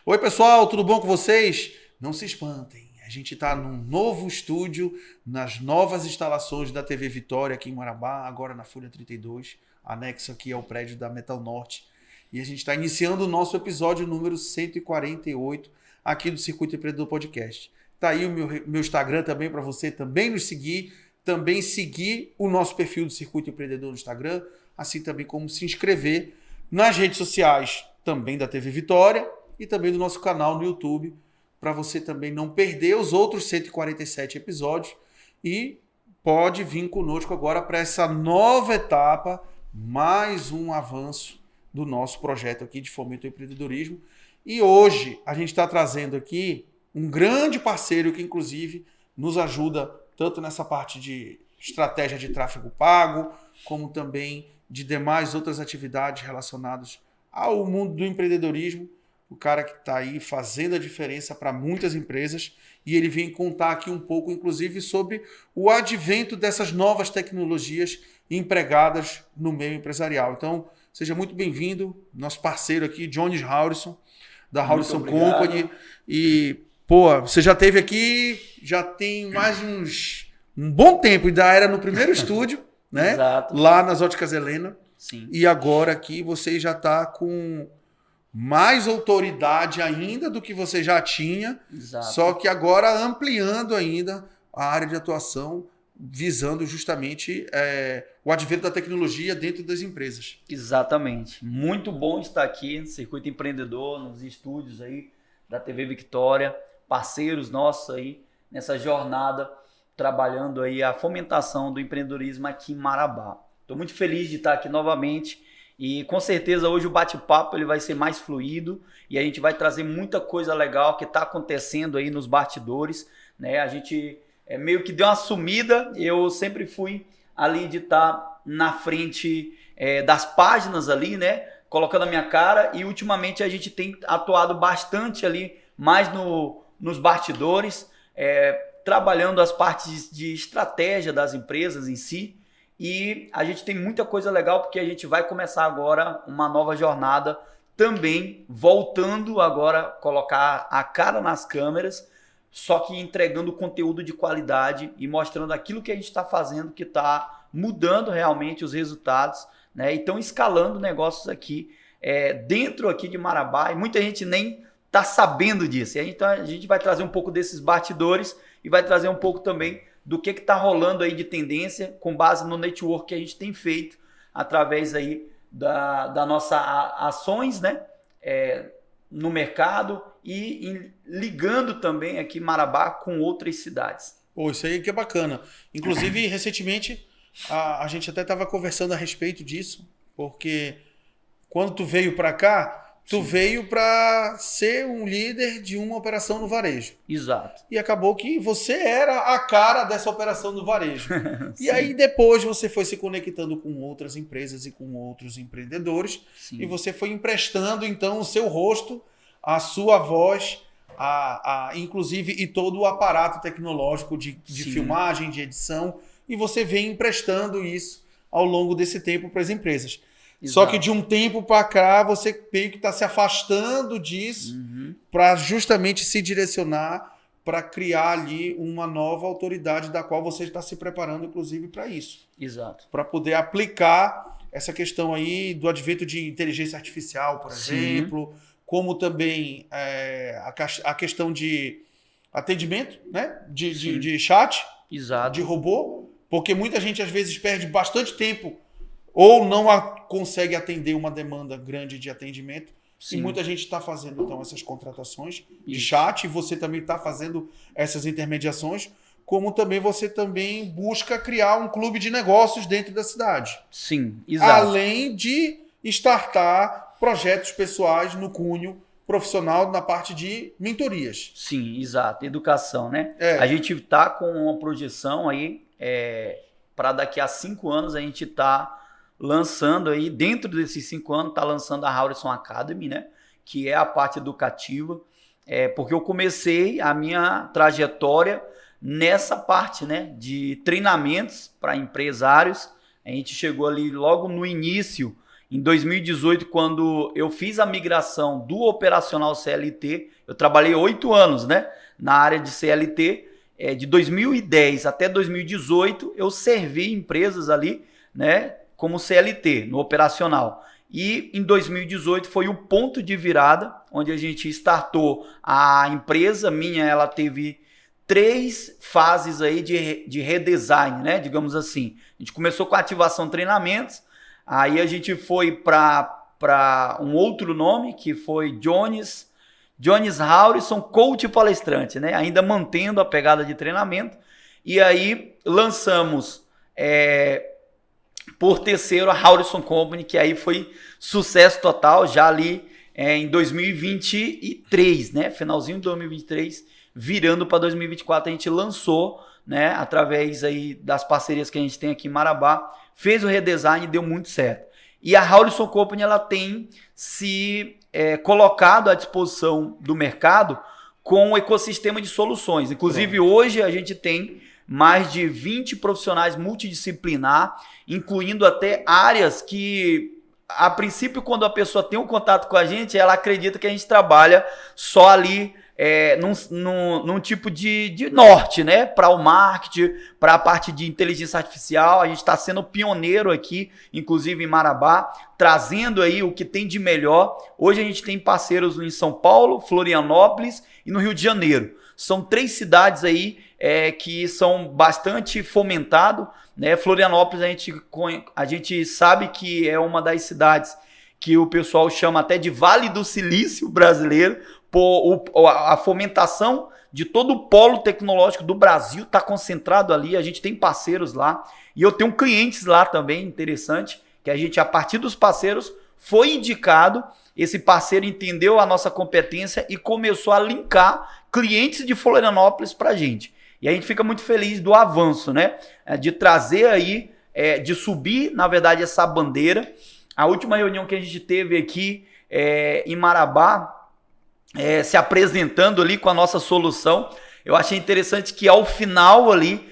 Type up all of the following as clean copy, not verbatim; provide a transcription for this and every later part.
Oi, pessoal, tudo bom com vocês? Não se espantem, a gente está num novo estúdio, nas novas instalações da TV Vitória aqui em Marabá, agora na Folha 32, anexo aqui ao prédio da Metal Norte. E a gente está iniciando o nosso episódio número 148 aqui do Circuito Empreendedor Podcast. Tá aí o meu Instagram também para você também nos seguir, também seguir o nosso perfil do Circuito Empreendedor no Instagram, assim também como se inscrever nas redes sociais também da TV Vitória e também do nosso canal no YouTube, para você também não perder os outros 147 episódios e pode vir conosco agora para essa nova etapa, mais um avanço do nosso projeto aqui de fomento ao empreendedorismo. E hoje a gente está trazendo aqui um grande parceiro que inclusive nos ajuda tanto nessa parte de estratégia de tráfego pago, como também de demais outras atividades relacionadas ao mundo do empreendedorismo, o cara que está aí fazendo a diferença para muitas empresas, e ele vem contar aqui um pouco, inclusive, sobre o advento dessas novas tecnologias empregadas no meio empresarial. Então, seja muito bem-vindo, nosso parceiro aqui, Jones Haurisson, da Haurisson Company. E, pô, você já esteve aqui, já tem mais um bom tempo, ainda era no primeiro estúdio, né? Exato. Lá nas Óticas Helena. Sim. E agora aqui você já está com mais autoridade ainda do que você já tinha, Exato. só que agora ampliando ainda a área de atuação, visando justamente o advento da tecnologia dentro das empresas. Exatamente. Muito bom estar aqui no Circuito Empreendedor, nos estúdios aí da TV Vitória, parceiros nossos aí nessa jornada, trabalhando aí a fomentação do empreendedorismo aqui em Marabá. Estou muito feliz de estar aqui novamente e com certeza hoje o bate-papo ele vai ser mais fluido e a gente vai trazer muita coisa legal que está acontecendo aí nos bastidores, né? A gente meio que deu uma sumida, eu sempre fui ali de estar na frente das páginas ali, né? Colocando a minha cara, e ultimamente a gente tem atuado bastante ali mais nos bastidores, trabalhando as partes de estratégia das empresas em si. E a gente tem muita coisa legal porque a gente vai começar agora uma nova jornada também, voltando agora a colocar a cara nas câmeras, só que entregando conteúdo de qualidade e mostrando aquilo que a gente está fazendo, que está mudando realmente os resultados, né? E estão escalando negócios aqui dentro aqui de Marabá, e muita gente nem está sabendo disso. E então a gente vai trazer um pouco desses bastidores e vai trazer um pouco também do que está rolando aí de tendência com base no network que a gente tem feito através aí da nossa ações, né? No mercado e ligando também aqui Marabá com outras cidades. Pô, isso aí que é bacana. Inclusive, recentemente, a gente até estava conversando a respeito disso, porque quando tu veio para cá, tu Sim. veio para ser um líder de uma operação no varejo. Exato. E acabou que você era a cara dessa operação no varejo. E Sim. aí depois você foi se conectando com outras empresas e com outros empreendedores. Sim. E você foi emprestando então o seu rosto, a sua voz, inclusive e todo o aparato tecnológico de Sim. filmagem, de edição. E você vem emprestando isso ao longo desse tempo para as empresas. Exato. Só que de um tempo para cá você meio que está se afastando disso para justamente se direcionar para criar ali uma nova autoridade da qual você está se preparando, inclusive, para isso. Exato. Para poder aplicar essa questão aí do advento de inteligência artificial, por exemplo, como também a questão de atendimento, né? de chat, Exato. de robô, porque muita gente às vezes perde bastante tempo ou não consegue atender uma demanda grande de atendimento. Sim. E muita gente está fazendo, então, essas contratações de Isso. chat, e você também está fazendo essas intermediações, como também você também busca criar um clube de negócios dentro da cidade. Sim, exato. Além de startar projetos pessoais no cunho profissional na parte de mentorias. Sim, exato. Educação, né? É. A gente está com uma projeção aí para daqui a 5 anos a gente está lançando aí, dentro desses 5 anos, está lançando a Haurisson Academy, né? Que é a parte educativa, porque eu comecei a minha trajetória nessa parte, né? De treinamentos para empresários. A gente chegou ali logo no início Em 2018, quando eu fiz a migração do operacional CLT, eu trabalhei 8 anos, né, na área de CLT. De 2010 até 2018, eu servi empresas ali, né, como CLT, no operacional. E em 2018 foi o ponto de virada, onde a gente startou a empresa minha. Ela teve 3 fases aí de redesign, né, digamos assim. A gente começou com ativação treinamentos, aí a gente foi para um outro nome, que foi Jones Haurisson, coach e palestrante, né? Ainda mantendo a pegada de treinamento. E aí lançamos por terceiro a Haurisson Company, que aí foi sucesso total, já ali em 2023, né? Finalzinho de 2023, virando para 2024, a gente lançou, né? Através aí das parcerias que a gente tem aqui em Marabá, fez o redesign e deu muito certo. E a Haurisson Company, ela tem se colocado à disposição do mercado com um ecossistema de soluções. Inclusive, hoje a gente tem mais de 20 profissionais multidisciplinar, incluindo até áreas que, a princípio, quando a pessoa tem um contato com a gente, ela acredita que a gente trabalha só ali num tipo de norte, né? Para o marketing, para a parte de inteligência artificial. A gente está sendo pioneiro aqui, inclusive em Marabá, trazendo aí o que tem de melhor. Hoje a gente tem parceiros em São Paulo, Florianópolis e no Rio de Janeiro. São 3 cidades aí que são bastante fomentados, né? Florianópolis, a gente sabe que é uma das cidades que o pessoal chama até de Vale do Silício brasileiro. A fomentação de todo o polo tecnológico do Brasil está concentrado ali. A gente tem parceiros lá e eu tenho clientes lá também, interessante, que a gente, a partir dos parceiros, foi indicado. Esse parceiro entendeu a nossa competência e começou a linkar clientes de Florianópolis para a gente. E a gente fica muito feliz do avanço, né? De trazer aí, de subir, na verdade, essa bandeira. A última reunião que a gente teve aqui em Marabá, se apresentando ali com a nossa solução, eu achei interessante que ao final ali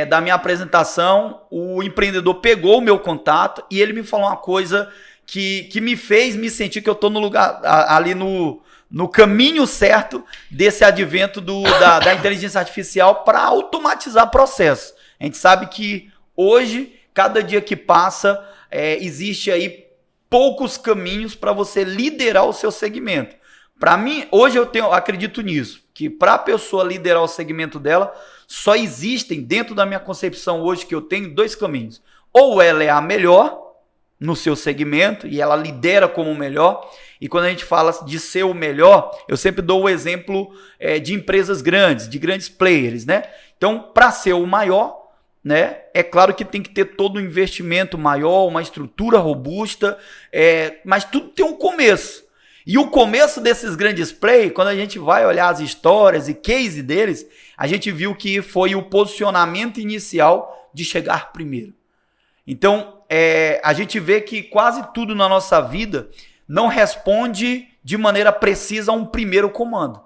da minha apresentação, o empreendedor pegou o meu contato e ele me falou uma coisa que me fez me sentir que eu estou no lugar, ali no caminho certo desse advento da inteligência artificial para automatizar processos. A gente sabe que hoje, cada dia que passa, existe aí poucos caminhos para você liderar o seu segmento. Para mim, hoje eu acredito nisso, que para a pessoa liderar o segmento dela, só existem, dentro da minha concepção hoje, que eu tenho 2 caminhos. Ou ela é a melhor no seu segmento e ela lidera como o melhor. E quando a gente fala de ser o melhor, eu sempre dou o exemplo de empresas grandes, de grandes players, né? Então, para ser o maior, né, é claro que tem que ter todo um investimento maior, uma estrutura robusta, mas tudo tem um começo. E o começo desses grandes players, quando a gente vai olhar as histórias e case deles, a gente viu que foi o posicionamento inicial de chegar primeiro. Então, a gente vê que quase tudo na nossa vida não responde de maneira precisa a um primeiro comando.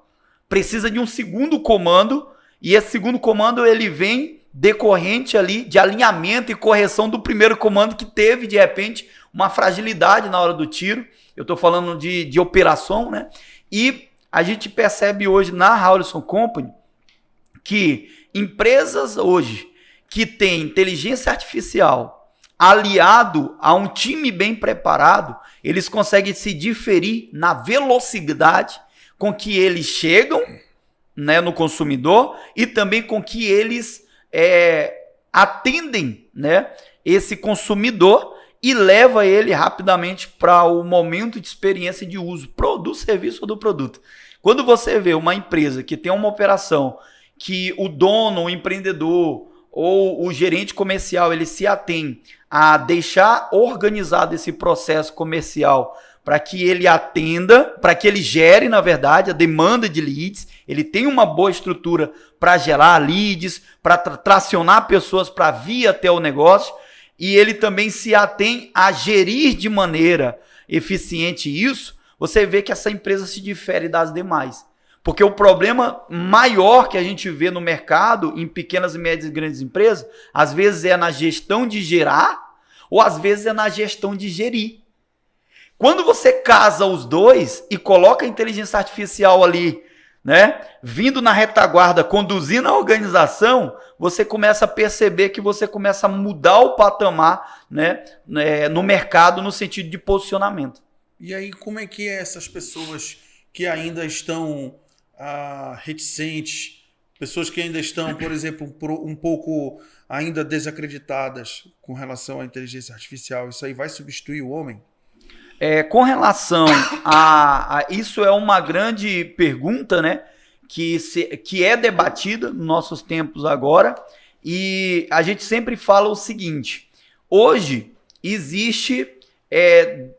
Precisa de um segundo comando, e esse segundo comando ele vem decorrente ali de alinhamento e correção do primeiro comando que teve, de repente, uma fragilidade na hora do tiro. Eu estou falando de operação, né? E a gente percebe hoje na Haurisson Company que empresas hoje que têm inteligência artificial aliado a um time bem preparado, eles conseguem se diferir na velocidade com que eles chegam, né, no consumidor e também com que eles atendem, né, esse consumidor e leva ele rapidamente para o momento de experiência de uso do serviço ou do produto. Quando você vê uma empresa que tem uma operação que o dono, o empreendedor ou o gerente comercial, ele se atém a deixar organizado esse processo comercial para que ele atenda, para que ele gere, na verdade, a demanda de leads, ele tem uma boa estrutura para gerar leads, para tracionar pessoas para vir até o negócio, e ele também se atém a gerir de maneira eficiente isso, você vê que essa empresa se difere das demais. Porque o problema maior que a gente vê no mercado, em pequenas e médias e grandes empresas, às vezes é na gestão de gerar, ou às vezes é na gestão de gerir. Quando você casa os dois e coloca a inteligência artificial ali, né, vindo na retaguarda, conduzindo a organização, você começa a perceber que você começa a mudar o patamar, né, no mercado, no sentido de posicionamento. E aí, como é que essas pessoas que ainda estão reticentes, pessoas que ainda estão, por exemplo, um pouco ainda desacreditadas com relação à inteligência artificial, isso aí vai substituir o homem? Com relação a isso é uma grande pergunta, né, que é debatida nos nossos tempos agora, e a gente sempre fala o seguinte: hoje existe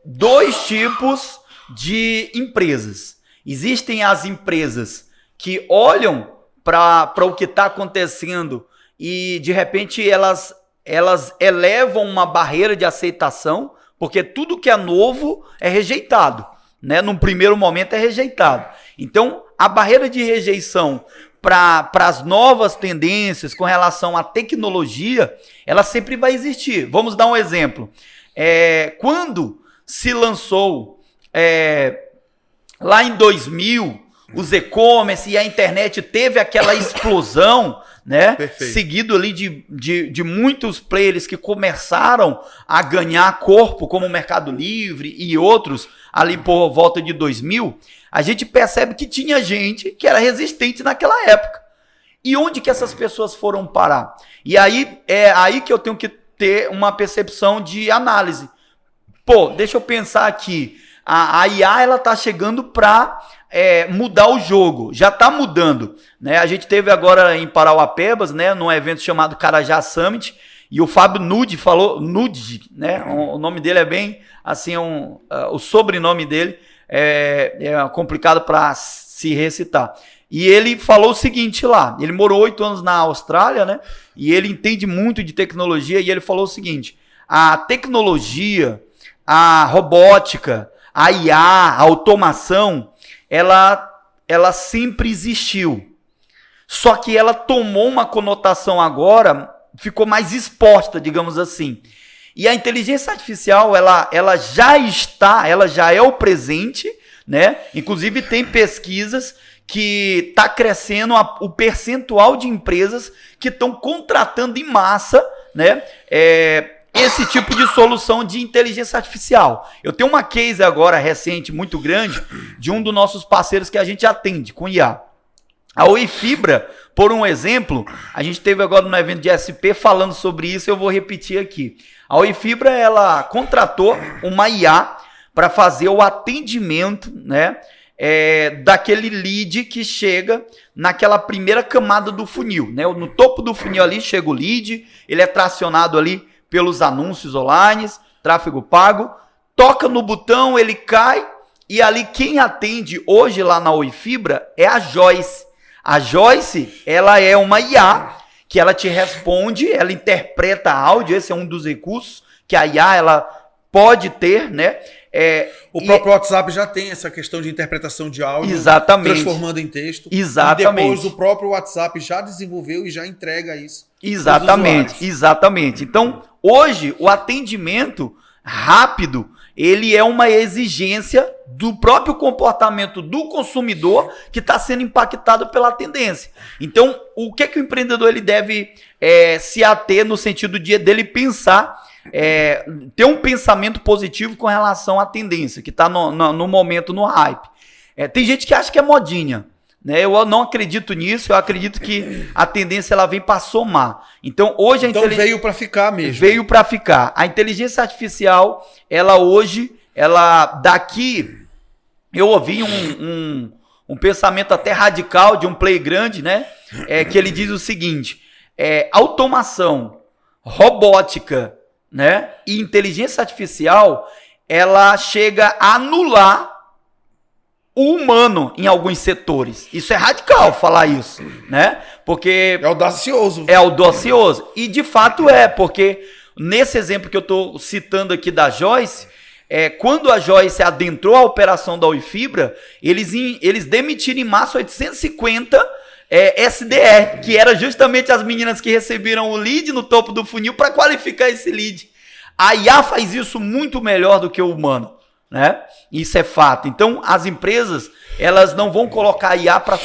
dois tipos de empresas. Existem as empresas que olham para o que está acontecendo e de repente elas elevam uma barreira de aceitação, porque tudo que é novo é rejeitado, né? Num primeiro momento é rejeitado. Então, a barreira de rejeição para as novas tendências com relação à tecnologia, ela sempre vai existir. Vamos dar um exemplo. Quando se lançou, lá em 2000, os e-commerce e a internet teve aquela explosão, né? Perfeito. Seguido ali de muitos players que começaram a ganhar corpo, como o Mercado Livre e outros, ali por volta de 2000, a gente percebe que tinha gente que era resistente naquela época. E onde que essas pessoas foram parar? E aí é aí que eu tenho que ter uma percepção de análise. Pô, deixa eu pensar aqui. A IA, ela tá chegando para mudar o jogo. Já tá mudando, né? A gente teve agora em Parauapebas, né, num evento chamado Carajá Summit, e o Fábio Nude falou, né? O nome dele é bem assim, o sobrenome dele é complicado para se recitar. E ele falou o seguinte lá, ele morou 8 anos na Austrália, né? E ele entende muito de tecnologia, e ele falou o seguinte: a tecnologia, a robótica, a IA, a automação, ela sempre existiu. Só que ela tomou uma conotação agora, ficou mais exposta, digamos assim. E a inteligência artificial, ela já é o presente, né? Inclusive tem pesquisas que está crescendo o percentual de empresas que estão contratando em massa, né? Esse tipo de solução de inteligência artificial. Eu tenho uma case agora recente, muito grande, de um dos nossos parceiros que a gente atende com IA. A Oi Fibra, por um exemplo, a gente teve agora no evento de SP falando sobre isso, eu vou repetir aqui. A Oi Fibra, ela contratou uma IA para fazer o atendimento, né, daquele lead que chega naquela primeira camada do funil, né? No topo do funil ali chega o lead, ele é tracionado ali pelos anúncios online, tráfego pago, toca no botão, ele cai, e ali quem atende hoje lá na Oi Fibra é a Joyce. A Joyce, ela é uma IA que ela te responde, ela interpreta áudio, esse é um dos recursos que a IA ela pode ter, né? O próprio WhatsApp já tem essa questão de interpretação de áudio, exatamente, transformando em texto. Exatamente. E depois o próprio WhatsApp já desenvolveu e já entrega isso. Exatamente. Então, hoje, o atendimento rápido, ele é uma exigência do próprio comportamento do consumidor que está sendo impactado pela tendência. Então, o que o empreendedor ele deve se ater no sentido dele pensar, ter um pensamento positivo com relação à tendência, que está no momento, no hype. Tem gente que acha que é modinha, né? Eu não acredito nisso, eu acredito que a tendência ela vem para somar. Então, hoje veio para ficar mesmo. Veio para ficar. A inteligência artificial, ela hoje, daqui, eu ouvi um pensamento até radical de um player grande, né? Que ele diz o seguinte: automação, robótica, né? E inteligência artificial, ela chega a anular o humano em alguns setores. Isso é radical falar isso, né? Porque é audacioso. E de fato porque nesse exemplo que eu estou citando aqui da Joyce, quando a Joyce adentrou a operação da Oi Fibra, eles demitiram em massa 850 SDR, que era justamente as meninas que receberam o lead no topo do funil para qualificar esse lead. A IA faz isso muito melhor do que o humano. né? Isso é fato. Então, as empresas, elas não vão colocar IA para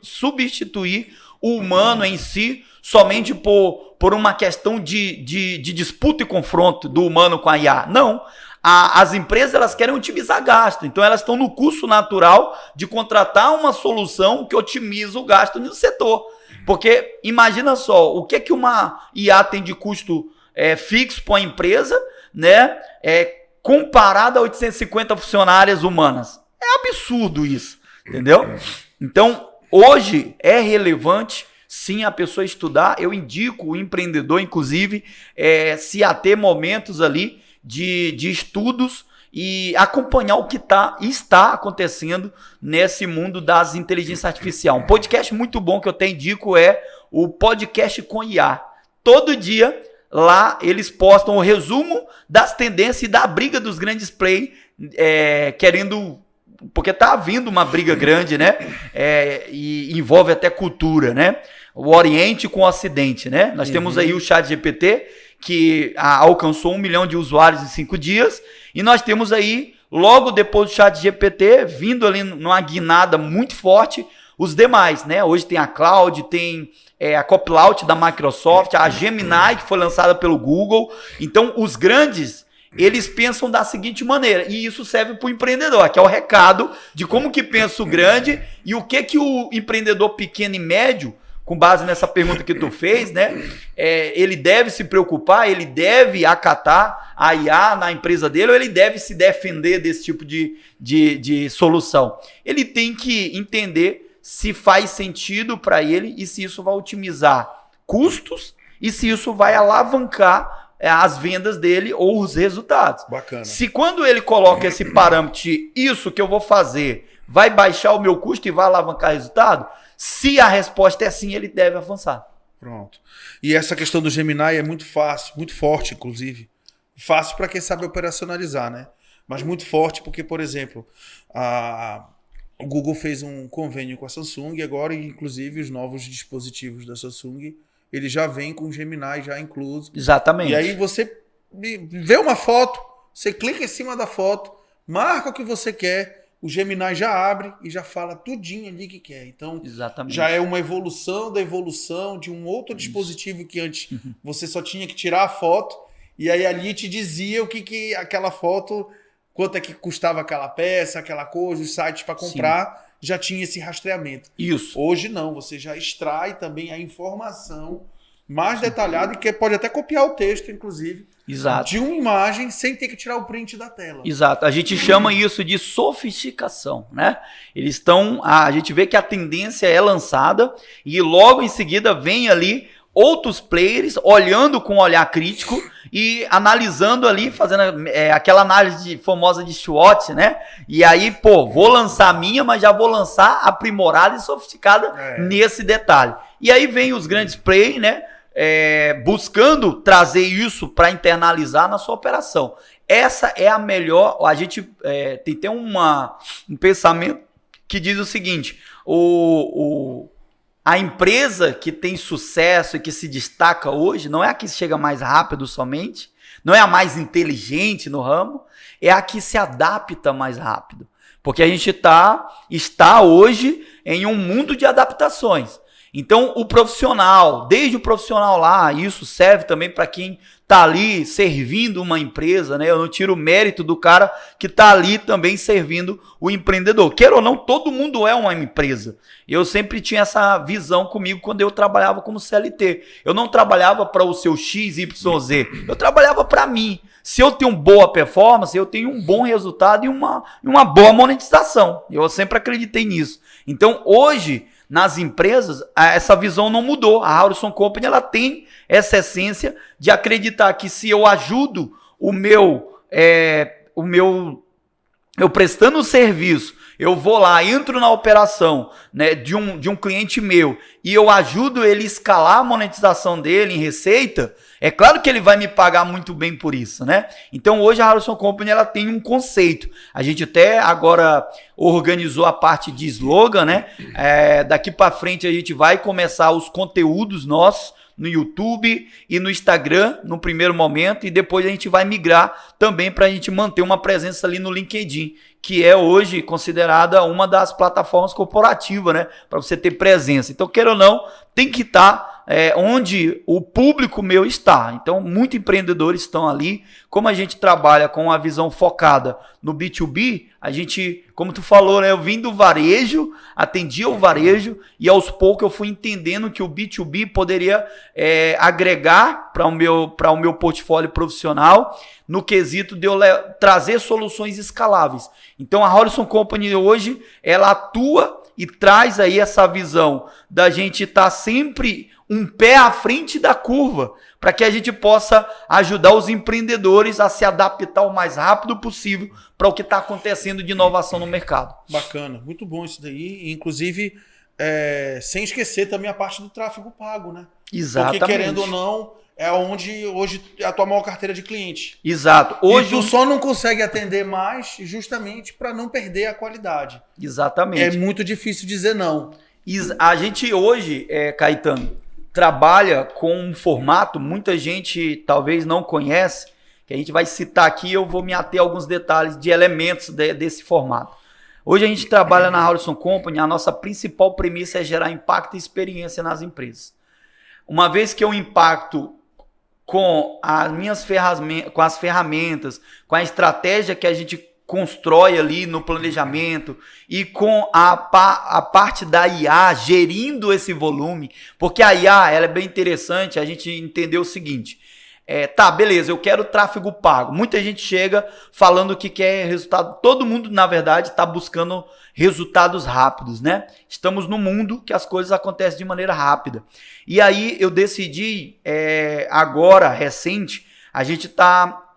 substituir o humano em si, somente por uma questão de disputa e confronto do humano com a IA. Não. As empresas, elas querem otimizar gasto. Então, elas estão no custo natural de contratar uma solução que otimiza o gasto no setor. Porque, imagina só, o que uma IA tem de custo fixo para a empresa, né? Comparado a 850 funcionárias humanas. É absurdo isso, entendeu? Então, hoje é relevante, sim, a pessoa estudar. Eu indico o empreendedor, inclusive, se ater momentos ali de estudos e acompanhar o que está acontecendo nesse mundo das inteligências artificiais. Um podcast muito bom que eu te indico é o Podcast com IA. Todo dia, lá, eles postam o resumo das tendências e da briga dos grandes play, querendo... Porque tá havendo uma briga grande, né? E envolve até cultura, né? O Oriente com o Ocidente, né? Nós temos aí o ChatGPT, que alcançou 1 milhão de usuários em 5 dias. E nós temos aí, logo depois do ChatGPT, vindo ali numa guinada muito forte, os demais, né? Hoje tem a Cloud, tem a Copilot da Microsoft, a Gemini, que foi lançada pelo Google. Então, os grandes, eles pensam da seguinte maneira, e isso serve para o empreendedor, que é o recado de como que pensa o grande e o que o empreendedor pequeno e médio, com base nessa pergunta que tu fez, né? Ele deve se preocupar, ele deve acatar a IA na empresa dele, ou ele deve se defender desse tipo de solução. Ele tem que entender se faz sentido para ele e se isso vai otimizar custos e se isso vai alavancar as vendas dele ou os resultados. Bacana. Se quando ele coloca esse parâmetro de isso que eu vou fazer vai baixar o meu custo e vai alavancar resultado, se a resposta é sim, ele deve avançar. Pronto. E essa questão do Gemini é muito fácil, muito forte, inclusive. Fácil para quem sabe operacionalizar, né? Mas muito forte porque, por exemplo, o Google fez um convênio com a Samsung e agora, inclusive, os novos dispositivos da Samsung, ele já vem com o Gemini já incluso. Exatamente. E aí você vê uma foto, você clica em cima da foto, marca o que você quer, o Gemini já abre e já fala tudinho ali que quer. Então, exatamente, já é uma evolução da evolução de um outro dispositivo que antes você só tinha que tirar a foto e aí ali te dizia o que aquela foto, quanto é que custava aquela peça, aquela coisa, os sites para comprar, já tinha esse rastreamento. Isso. Hoje não, você já extrai também a informação mais detalhada e que pode até copiar o texto, inclusive, exato, de uma imagem sem ter que tirar o print da tela. Exato. A gente chama isso de sofisticação, né? Eles estão... A gente vê que a tendência é lançada e logo em seguida vem ali outros players olhando com um olhar crítico e analisando ali, fazendo aquela análise famosa de SWOT, né? E aí, vou lançar a minha, mas já vou lançar aprimorada e sofisticada nesse detalhe. E aí vem os grandes players, né? Buscando trazer isso para internalizar na sua operação. Essa é a melhor... A gente tem um pensamento que diz o seguinte, a empresa que tem sucesso e que se destaca hoje não é a que chega mais rápido somente, não é a mais inteligente no ramo, é a que se adapta mais rápido. Porque a gente está hoje em um mundo de adaptações. Então, o profissional, desde o profissional lá, isso serve também para quem está ali servindo uma empresa, né? Eu não tiro o mérito do cara que está ali também servindo o empreendedor. Queira ou não, todo mundo é uma empresa. Eu sempre tinha essa visão comigo quando eu trabalhava como CLT. Eu não trabalhava para o seu XYZ, eu trabalhava para mim. Se eu tenho boa performance, eu tenho um bom resultado e uma boa monetização. Eu sempre acreditei nisso. Então, hoje, nas empresas, essa visão não mudou. A Harrison Company, ela tem essa essência de acreditar que se eu ajudo eu prestando o serviço, eu vou lá, entro na operação, né, de um cliente meu e eu ajudo ele a escalar a monetização dele em receita, é claro que ele vai me pagar muito bem por isso, né? Então hoje a Harrison Company, ela tem um conceito. A gente até agora organizou a parte de slogan, né? Daqui para frente a gente vai começar os conteúdos nossos no YouTube e no Instagram no primeiro momento, e depois a gente vai migrar também para a gente manter uma presença ali no LinkedIn, que é hoje considerada uma das plataformas corporativas, né, para você ter presença. Então, queira ou não, tem que estar onde o público meu está. Então, muitos empreendedores estão ali. Como a gente trabalha com uma visão focada no B2B, a gente, como tu falou, né, eu vim do varejo, atendia o varejo, e aos poucos eu fui entendendo que o B2B poderia agregar para o meu portfólio profissional, no quesito de eu trazer soluções escaláveis. Então, a Horizon Company hoje, ela atua e traz aí essa visão da gente estar sempre um pé à frente da curva, para que a gente possa ajudar os empreendedores a se adaptar o mais rápido possível para o que está acontecendo de inovação no mercado. Bacana, muito bom isso daí. Inclusive, sem esquecer também a parte do tráfego pago, né? Exatamente. Porque, querendo ou não, é onde hoje é a tua maior carteira de cliente. Exato. Hoje tu só não consegue atender mais justamente para não perder a qualidade. Exatamente. É muito difícil dizer não. A gente hoje, Caetano, trabalha com um formato, muita gente talvez não conhece, que a gente vai citar aqui, eu vou me ater a alguns detalhes de elementos desse formato. Hoje a gente trabalha na Horizon Company, a nossa principal premissa é gerar impacto e experiência nas empresas. Uma vez que eu impacto com as ferramentas, com a estratégia que a gente constrói ali no planejamento e com a parte da IA gerindo esse volume, porque a IA ela é bem interessante a gente entender o seguinte, tá, beleza, eu quero tráfego pago, muita gente chega falando que quer resultado, todo mundo na verdade está buscando resultados rápidos, né? Estamos num mundo que as coisas acontecem de maneira rápida, e aí eu decidi agora, recente, a gente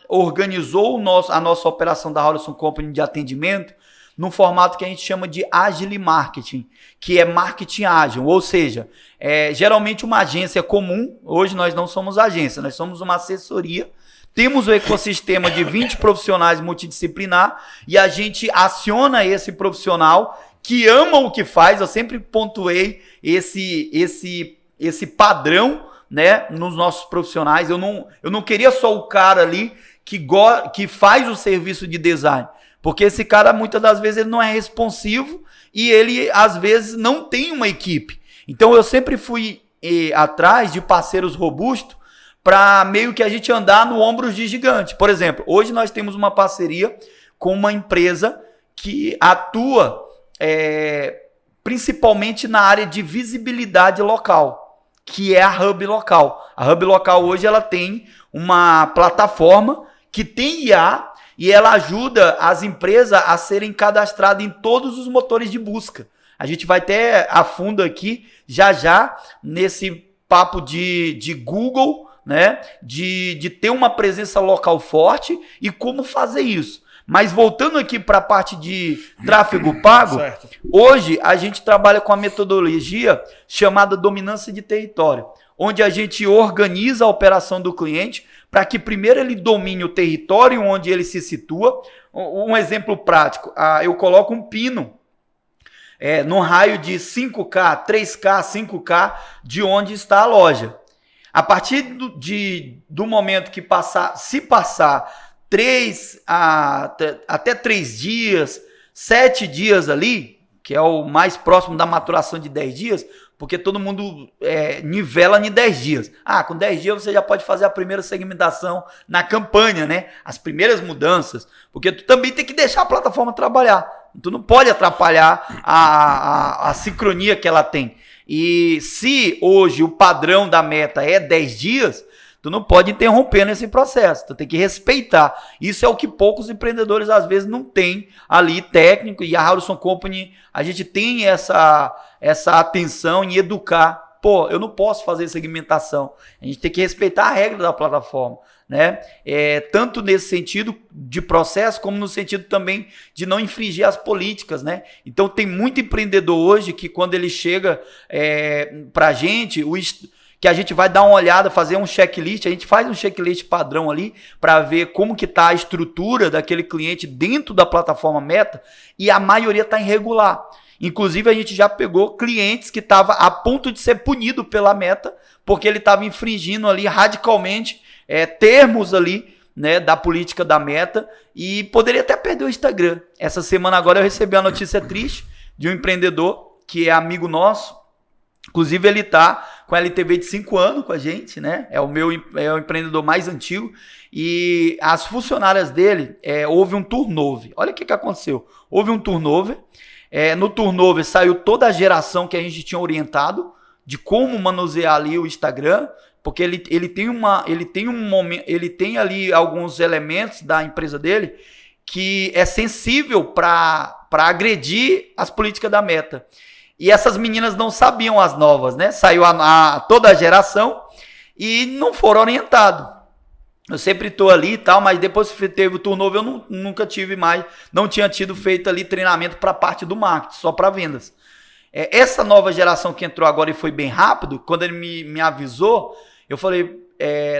organizou a nossa operação da Horizon Company de atendimento num formato que a gente chama de Agile Marketing, que é marketing ágil, ou seja, geralmente uma agência comum, hoje nós não somos agência, nós somos uma assessoria, temos um ecossistema de 20 profissionais multidisciplinar e a gente aciona esse profissional que ama o que faz, eu sempre pontuei esse padrão, né, nos nossos profissionais, eu não queria só o cara ali que faz o serviço de design, porque esse cara muitas das vezes ele não é responsivo e ele às vezes não tem uma equipe. Então eu sempre fui atrás de parceiros robustos para meio que a gente andar no ombros de gigante. Por exemplo, hoje nós temos uma parceria com uma empresa que atua principalmente na área de visibilidade local, que é a Hub Local. A Hub Local hoje ela tem uma plataforma que tem IA e ela ajuda as empresas a serem cadastradas em todos os motores de busca. A gente vai até a fundo aqui, já, nesse papo de Google, né? De ter uma presença local forte e como fazer isso. Mas voltando aqui para a parte de tráfego pago, certo. Hoje a gente trabalha com a metodologia chamada dominância de território, onde a gente organiza a operação do cliente para que primeiro ele domine o território onde ele se situa. Um exemplo prático, eu coloco um pino num raio de 5K, 3K, 5K de onde está a loja. A partir do momento que se passar até 3 dias, 7 dias ali, que é o mais próximo da maturação de 10 dias, porque todo mundo nivela em 10 dias. Com 10 dias você já pode fazer a primeira segmentação na campanha, né? As primeiras mudanças, porque tu também tem que deixar a plataforma trabalhar. Tu não pode atrapalhar a sincronia que ela tem. E se hoje o padrão da meta é 10 dias, tu não pode interromper nesse processo, tu tem que respeitar. Isso é o que poucos empreendedores às vezes não têm ali técnico, e a Horizon Company, a gente tem essa atenção em educar. Pô, eu não posso fazer segmentação, a gente tem que respeitar a regra da plataforma, né? Tanto nesse sentido de processo, como no sentido também de não infringir as políticas, né? Então tem muito empreendedor hoje que quando ele chega pra gente, que a gente vai dar uma olhada, fazer um checklist, a gente faz um checklist padrão ali para ver como que está a estrutura daquele cliente dentro da plataforma Meta, e a maioria está irregular. Inclusive, a gente já pegou clientes que estavam a ponto de ser punido pela Meta, porque ele estava infringindo ali radicalmente termos ali, né, da política da Meta, e poderia até perder o Instagram. Essa semana agora eu recebi uma notícia triste de um empreendedor que é amigo nosso. Inclusive, ele está com a LTV de 5 anos com a gente, né? É o empreendedor mais antigo. E as funcionárias dele, houve um turnover. Olha o que aconteceu. Houve um turnover. No turnover saiu toda a geração que a gente tinha orientado de como manusear ali o Instagram, porque ele tem ali alguns elementos da empresa dele que é sensível para agredir as políticas da Meta. E essas meninas não sabiam as novas, né? Saiu toda a geração e não foram orientados. Eu sempre estou ali e tal, mas depois que teve o turnover, eu nunca tive mais, não tinha tido feito ali treinamento para a parte do marketing, só para vendas. Essa nova geração que entrou agora e foi bem rápido, quando ele me avisou, eu falei,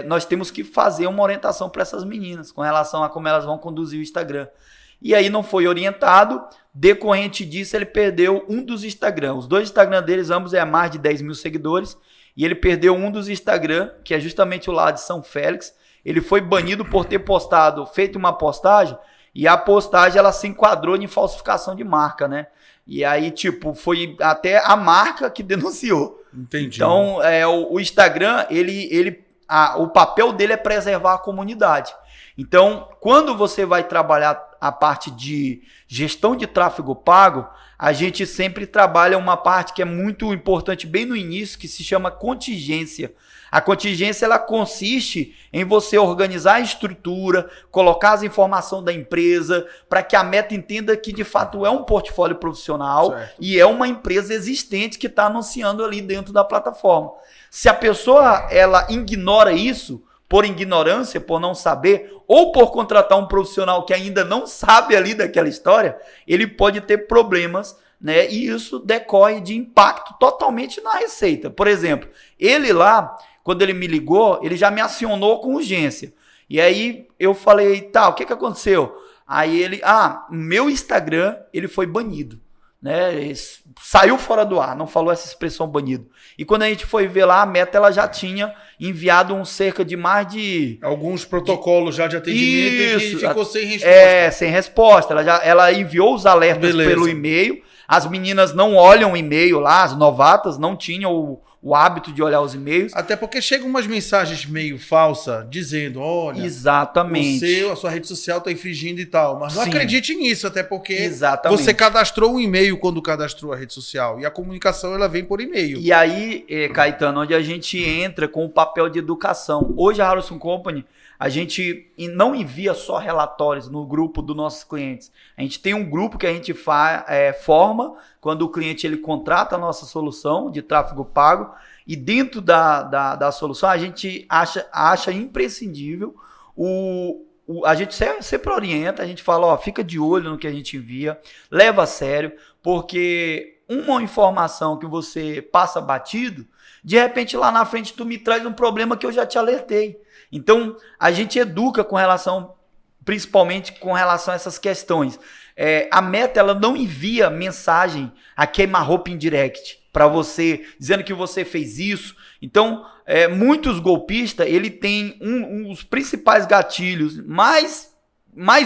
nós temos que fazer uma orientação para essas meninas com relação a como elas vão conduzir o Instagram. E aí não foi orientado, decorrente disso ele perdeu um dos Instagram. Os 2 Instagram deles, ambos mais de 10 mil seguidores, e ele perdeu um dos Instagram, que é justamente o lá de São Félix. Ele foi banido por ter feito uma postagem, e a postagem ela se enquadrou em falsificação de marca, né? E aí, tipo, foi até a marca que denunciou. Entendi. Então, o Instagram, o papel dele é preservar a comunidade. Então, quando você vai trabalhar a parte de gestão de tráfego pago, a gente sempre trabalha uma parte que é muito importante bem no início, que se chama contingência. A contingência ela consiste em você organizar a estrutura, colocar as informações da empresa, para que a Meta entenda que de fato é um portfólio profissional, certo, e é uma empresa existente que está anunciando ali dentro da plataforma. Se a pessoa ela ignora isso, por ignorância, por não saber, ou por contratar um profissional que ainda não sabe ali daquela história, ele pode ter problemas, né? E isso decorre de impacto totalmente na receita. Por exemplo, ele lá, quando ele me ligou, ele já me acionou com urgência. E aí eu falei, tá, o que aconteceu? Aí ele, meu Instagram, ele foi banido, né? Ele saiu fora do ar, não falou essa expressão banido. E quando a gente foi ver lá, a Meta ela já tinha enviado cerca de mais de... alguns protocolos já de atendimento. Isso, e que ficou sem resposta. Sem resposta. Ela enviou os alertas pelo e-mail. As meninas não olham o e-mail lá, as novatas não tinham o hábito de olhar os e-mails. Até porque chegam umas mensagens meio falsas, dizendo, olha, exatamente, a sua rede social está infringindo e tal. Mas não Sim. acredite nisso, até porque Exatamente. Você cadastrou um e-mail quando cadastrou a rede social. E a comunicação ela vem por e-mail. E aí, Caetano, onde a gente entra com o papel de educação. Hoje a Harrison Company, a gente não envia só relatórios no grupo dos nossos clientes. A gente tem um grupo que a gente forma quando o cliente ele contrata a nossa solução de tráfego pago, e dentro da solução a gente acha imprescindível a gente sempre orienta, a gente fala, fica de olho no que a gente envia, leva a sério, porque uma informação que você passa batido, de repente lá na frente tu me traz um problema que eu já te alertei. Então, a gente educa principalmente com relação a essas questões. A Meta, ela não envia mensagem a queima-roupa em direct para você, dizendo que você fez isso. Então, muitos golpistas, ele tem os principais gatilhos mais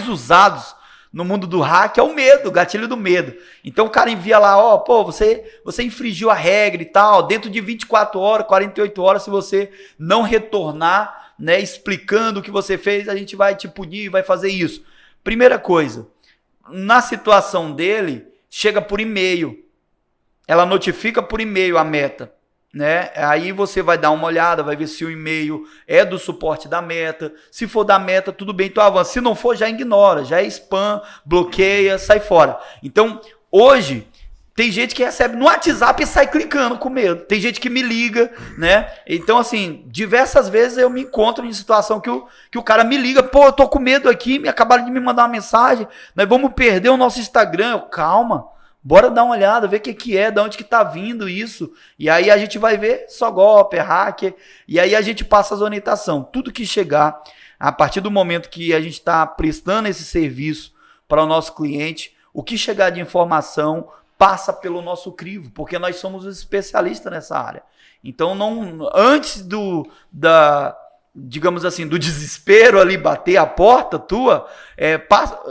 usados no mundo do hack é o medo, o gatilho do medo. Então, o cara envia lá, você infringiu a regra e tal, dentro de 24 horas, 48 horas, se você não retornar, né, explicando o que você fez, a gente vai te punir, vai fazer isso. Primeira coisa, na situação dele, chega por e-mail. Ela notifica por e-mail a Meta, né? Aí você vai dar uma olhada, vai ver se o e-mail é do suporte da Meta. Se for da Meta, tudo bem, então avança. Se não for, já ignora, já é spam, bloqueia, sai fora. Então, hoje, tem gente que recebe no WhatsApp e sai clicando com medo. Tem gente que me liga, né? Então, assim, diversas vezes eu me encontro em situação que o cara me liga. Eu tô com medo aqui, acabaram de me mandar uma mensagem. Nós vamos perder o nosso Instagram. Calma, Bora dar uma olhada, ver o que é, de onde que tá vindo isso. E aí a gente vai ver só golpe, hacker. E aí a gente passa as orientações. Tudo que chegar, a partir do momento que a gente está prestando esse serviço para o nosso cliente, o que chegar de informação passa pelo nosso crivo, porque nós somos os especialistas nessa área. Então, antes digamos assim, do desespero ali bater a porta tua,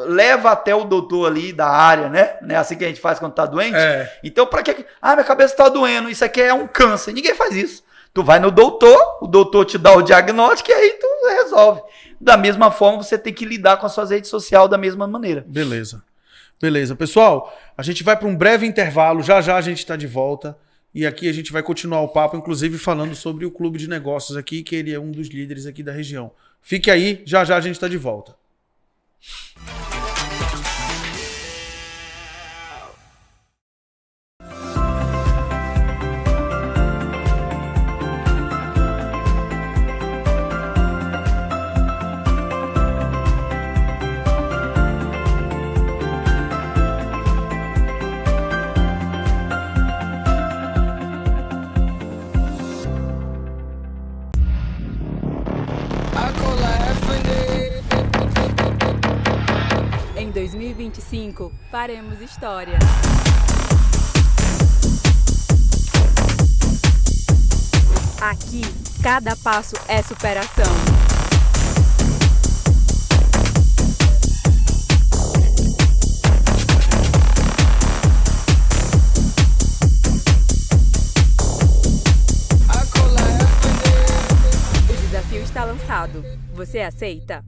leva até o doutor ali da área, né? Não é assim que a gente faz quando tá doente? Então, para que... minha cabeça tá doendo, isso aqui é um câncer. Ninguém faz isso. Tu vai no doutor, o doutor te dá o diagnóstico e aí tu resolve. Da mesma forma, você tem que lidar com as suas redes sociais da mesma maneira. Beleza. Pessoal, a gente vai para um breve intervalo, já a gente está de volta. E aqui a gente vai continuar o papo, inclusive falando sobre o Clube de Negócios aqui, que ele é um dos líderes aqui da região. Fique aí, já a gente está de volta. Em 2025, faremos história. Aqui, cada passo é superação. O desafio está lançado. Você aceita?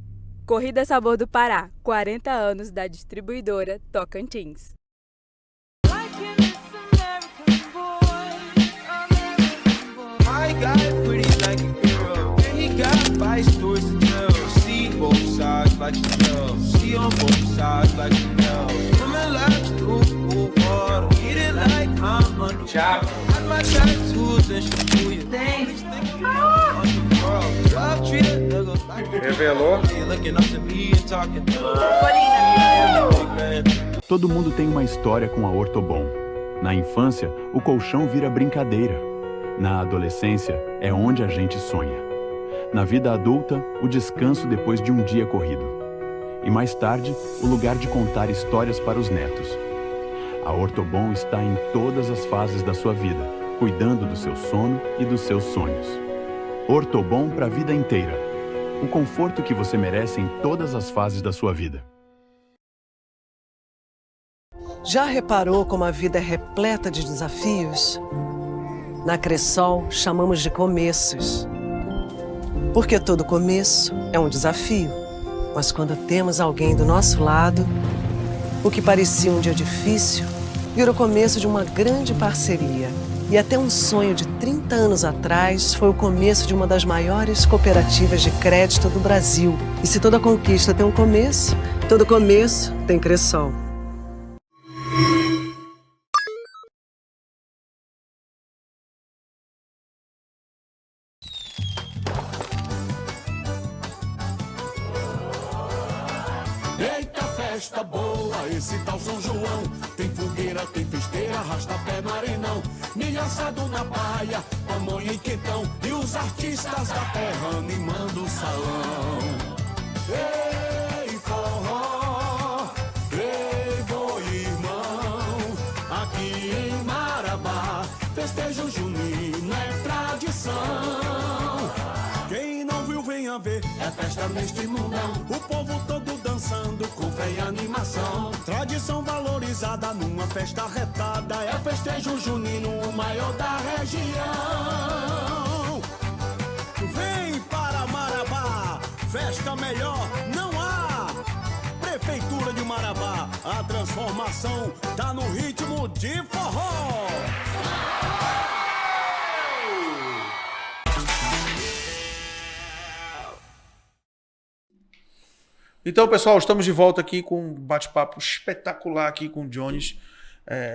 Corrida Sabor do Pará, 40 anos da distribuidora Tocantins. Revelou. Todo mundo tem uma história com a Ortobon. Na infância, o colchão vira brincadeira. Na adolescência, é onde a gente sonha. Na vida adulta, o descanso depois de um dia corrido. E mais tarde, o lugar de contar histórias para os netos. A Ortobon está em todas as fases da sua vida, cuidando do seu sono e dos seus sonhos. Ortobon para a vida inteira. O conforto que você merece em todas as fases da sua vida. Já reparou como a vida é repleta de desafios? Na Cressol, chamamos de começos. Porque todo começo é um desafio. Mas quando temos alguém do nosso lado, o que parecia um dia difícil, virou começo de uma grande parceria. E até um sonho de 30 anos atrás foi o começo de uma das maiores cooperativas de crédito do Brasil. E se toda conquista tem um começo, todo começo tem Cressol. Eita, festa boa, esse tal São João. Tem fogueira, tem festeira, arrasta-pé no arenão. Milho assado na baia, pamonha e quentão. E os artistas da terra animando o salão. Ei, forró, ei, boi irmão. Aqui em Marabá, festejo junino é tradição. Quem não viu, venha ver, é festa neste mundão. O povo todo dançando com fé e animação. Tradição valorizada numa festa retada. É festejo junino, o maior da região. Vem para Marabá, festa melhor não há. Prefeitura de Marabá, a transformação tá no ritmo de forró. Então, pessoal, estamos de volta aqui com um bate-papo espetacular aqui com o Jones,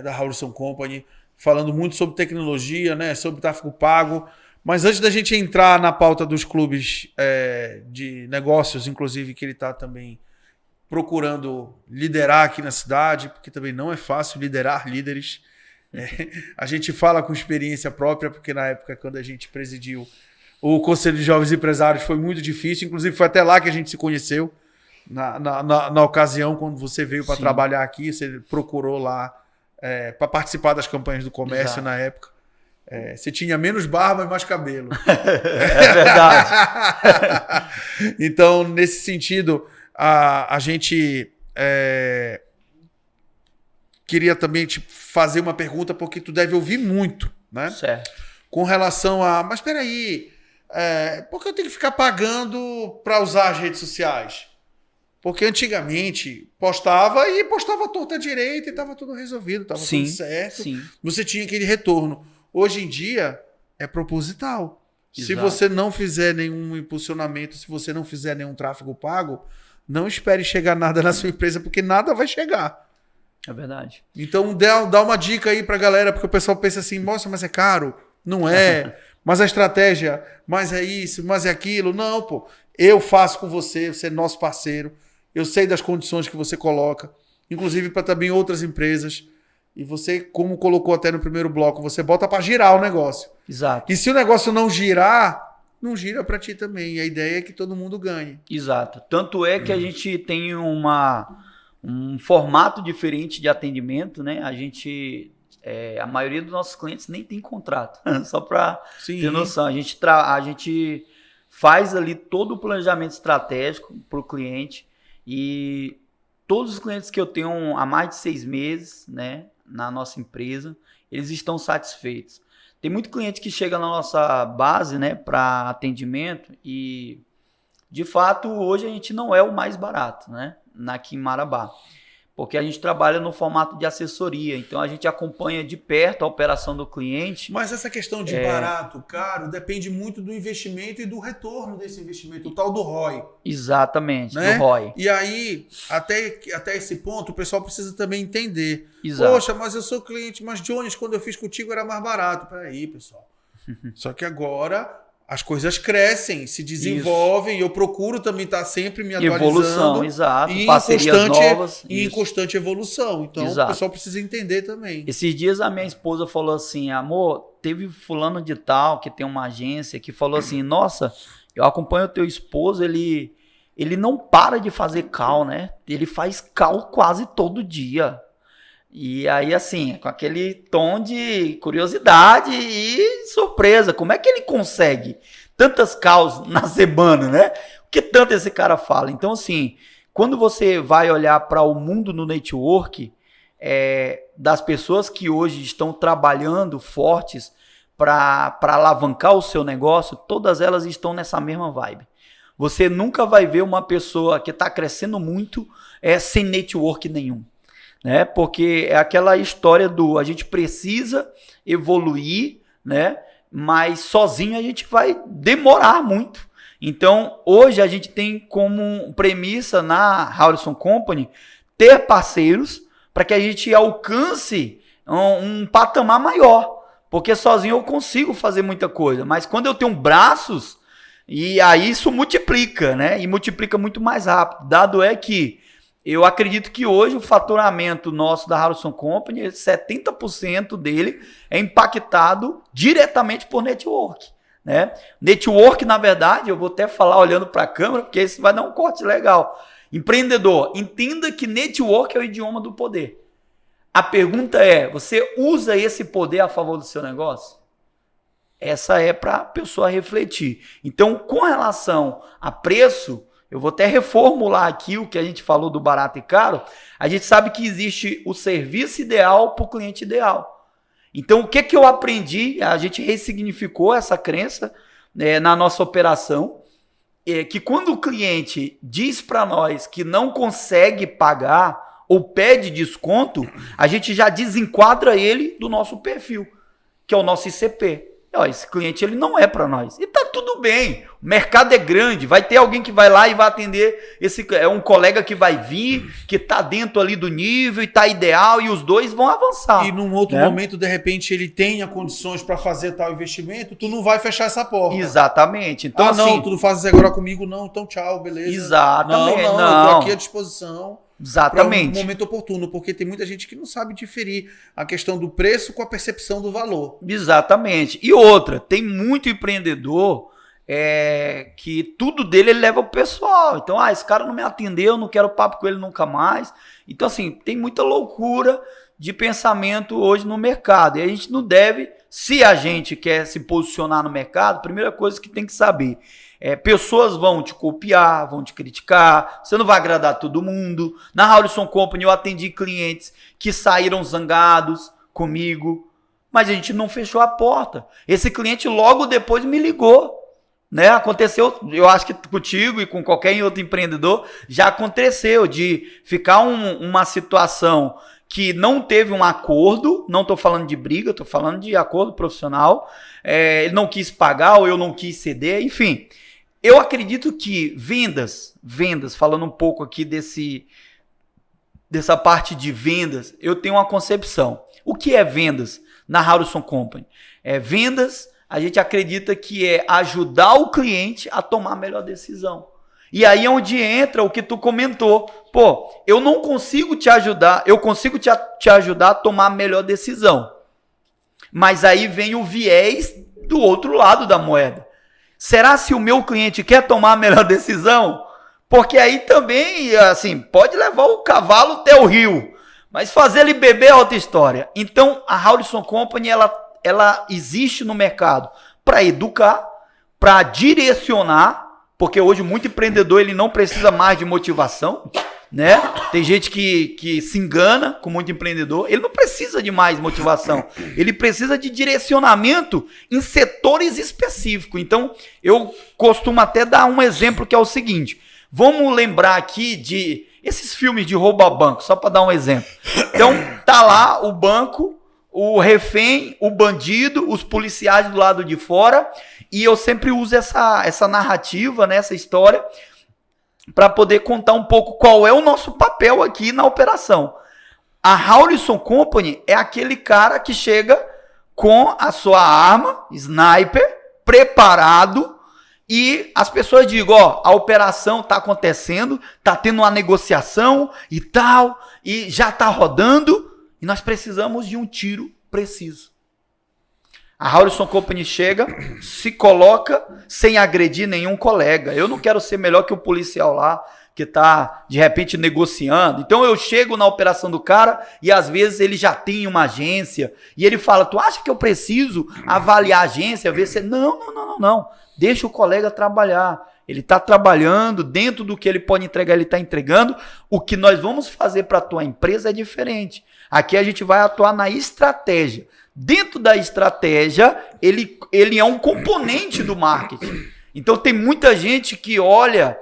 da Howlison Company, falando muito sobre tecnologia, né, sobre tráfego pago. Mas antes da gente entrar na pauta dos clubes de negócios, inclusive, que ele está também procurando liderar aqui na cidade, porque também não é fácil liderar líderes. A gente fala com experiência própria, porque na época, quando a gente presidiu o Conselho de Jovens Empresários, foi muito difícil. Inclusive, foi até lá que a gente se conheceu, na ocasião, quando você veio para trabalhar aqui, você procurou lá para participar das campanhas do comércio. Exato. Na época. Você tinha menos barba e mais cabelo. É verdade. Então, nesse sentido, a gente queria também te fazer uma pergunta, porque tu deve ouvir muito, né? Certo. Com relação mas espera aí, por que eu tenho que ficar pagando para usar as redes sociais? Porque antigamente postava torta direita e estava tudo resolvido, estava tudo certo. Sim. Você tinha aquele retorno. Hoje em dia é proposital. Exato. Se você não fizer nenhum impulsionamento, se você não fizer nenhum tráfego pago, não espere chegar nada na sua empresa, porque nada vai chegar. É verdade. Então dá uma dica aí pra galera, porque o pessoal pensa assim, nossa, mas é caro. Não é. Mas a estratégia, mas é isso, mas é aquilo. Não, pô. Eu faço com você é nosso parceiro. Eu sei das condições que você coloca, inclusive para também outras empresas. E você, como colocou até no primeiro bloco, você bota para girar o negócio. Exato. E se o negócio não girar, não gira para ti também. A ideia é que todo mundo ganhe. Exato. Tanto é que a gente tem um formato diferente de atendimento, né? A maioria dos nossos clientes nem tem contrato. Só para ter noção. A gente faz ali todo o planejamento estratégico para o cliente. E todos os clientes que eu tenho há mais de 6 meses, né, na nossa empresa, eles estão satisfeitos. Tem muito cliente que chega na nossa base, né, para atendimento e, de fato, hoje a gente não é o mais barato, né, aqui em Marabá, porque a gente trabalha no formato de assessoria, então a gente acompanha de perto a operação do cliente. Mas essa questão de barato, caro, depende muito do investimento e do retorno desse investimento, o tal do ROI. Exatamente, né? Do ROI. E aí, até esse ponto, o pessoal precisa também entender. Exato. Poxa, mas eu sou cliente, mas Jones, quando eu fiz contigo era mais barato. Peraí, pessoal. Só que agora as coisas crescem, se desenvolvem, e eu procuro também estar sempre me atualizando. Evolução, exato. Parcerias novas. E em constante evolução. Então, o pessoal precisa entender também. Esses dias a minha esposa falou assim, amor, teve fulano de tal, que tem uma agência, que falou assim, nossa, eu acompanho o teu esposo, ele não para de fazer call, né? Ele faz call quase todo dia. E aí, assim, com aquele tom de curiosidade e surpresa. Como é que ele consegue tantas calls na semana, né? O que tanto esse cara fala? Então, assim, quando você vai olhar para o mundo no network, das pessoas que hoje estão trabalhando fortes para alavancar o seu negócio, todas elas estão nessa mesma vibe. Você nunca vai ver uma pessoa que está crescendo muito sem network nenhum. Né? Porque é aquela história a gente precisa evoluir, né? Mas sozinho a gente vai demorar muito. Então, hoje a gente tem como premissa na Harrison Company ter parceiros para que a gente alcance um patamar maior. Porque sozinho eu consigo fazer muita coisa, mas quando eu tenho braços, e aí isso multiplica, né? E multiplica muito mais rápido. Dado é que eu acredito que hoje o faturamento nosso da Harrison Company, 70% dele é impactado diretamente por network. Né? Network, na verdade, eu vou até falar olhando para a câmera, porque isso vai dar um corte legal. Empreendedor, entenda que network é o idioma do poder. A pergunta é, você usa esse poder a favor do seu negócio? Essa é para a pessoa refletir. Então, com relação a preço, eu vou até reformular aqui o que a gente falou do barato e caro. A gente sabe que existe o serviço ideal para o cliente ideal. Então, o que eu aprendi? A gente ressignificou essa crença na nossa operação, que quando o cliente diz para nós que não consegue pagar ou pede desconto, a gente já desenquadra ele do nosso perfil, que é o nosso ICP. Ó, esse cliente ele não é para nós. E tá tudo bem. O mercado é grande, vai ter alguém que vai lá e vai atender. É um colega que vai vir, que tá dentro ali do nível e tá ideal e os dois vão avançar. E num outro momento, de repente, ele tenha condições para fazer tal investimento, tu não vai fechar essa porta. Exatamente. Então, não, tu não fazes agora comigo, não, então tchau, beleza. Exatamente. Não, eu tô aqui à disposição. Exatamente. Para um momento oportuno, porque tem muita gente que não sabe diferir a questão do preço com a percepção do valor. Exatamente. E outra, tem muito empreendedor que tudo dele ele leva pro pessoal. Então, esse cara não me atendeu, não quero papo com ele nunca mais. Então, assim, tem muita loucura de pensamento hoje no mercado. E a gente não deve, se a gente quer se posicionar no mercado, a primeira coisa que tem que saber pessoas vão te copiar, vão te criticar, você não vai agradar todo mundo. Na Howlison Company eu atendi clientes que saíram zangados comigo, mas a gente não fechou a porta. Esse cliente logo depois me ligou, né? Aconteceu, eu acho que contigo e com qualquer outro empreendedor, já aconteceu de ficar uma situação que não teve um acordo, não estou falando de briga, estou falando de acordo profissional, ele não quis pagar ou eu não quis ceder, enfim. Eu acredito que vendas, falando um pouco aqui dessa parte de vendas, eu tenho uma concepção. O que é vendas na Howlison Company? Vendas, a gente acredita que é ajudar o cliente a tomar a melhor decisão. E aí é onde entra o que tu comentou. Pô, eu não consigo te ajudar, eu consigo te ajudar a tomar a melhor decisão. Mas aí vem o viés do outro lado da moeda. Será se o meu cliente quer tomar a melhor decisão? Porque aí também, assim, pode levar o cavalo até o rio, mas fazer ele beber é outra história. Então, a Howlison Company, ela existe no mercado para educar, para direcionar, porque hoje muito empreendedor ele não precisa mais de motivação, né? Tem gente que se engana com muito empreendedor, ele não precisa de mais motivação, ele precisa de direcionamento em setores específicos. Então, eu costumo até dar um exemplo que é o seguinte, vamos lembrar aqui de esses filmes de roubo a banco, só para dar um exemplo. Então, tá lá o banco, o refém, o bandido, os policiais do lado de fora, e eu sempre uso essa narrativa, né, essa história, para poder contar um pouco qual é o nosso papel aqui na operação. A Howlison Company é aquele cara que chega com a sua arma, sniper, preparado, e as pessoas digam, a operação está acontecendo, está tendo uma negociação e tal, e já está rodando, e nós precisamos de um tiro preciso. A Howlison Company chega, se coloca sem agredir nenhum colega. Eu não quero ser melhor que o policial lá, que está, de repente, negociando. Então, eu chego na operação do cara e, às vezes, ele já tem uma agência. E ele fala, tu acha que eu preciso avaliar a agência? Ver se... Não. Deixa o colega trabalhar. Ele está trabalhando, dentro do que ele pode entregar, ele está entregando. O que nós vamos fazer para a tua empresa é diferente. Aqui a gente vai atuar na estratégia. Dentro da estratégia, ele é um componente do marketing. Então tem muita gente que olha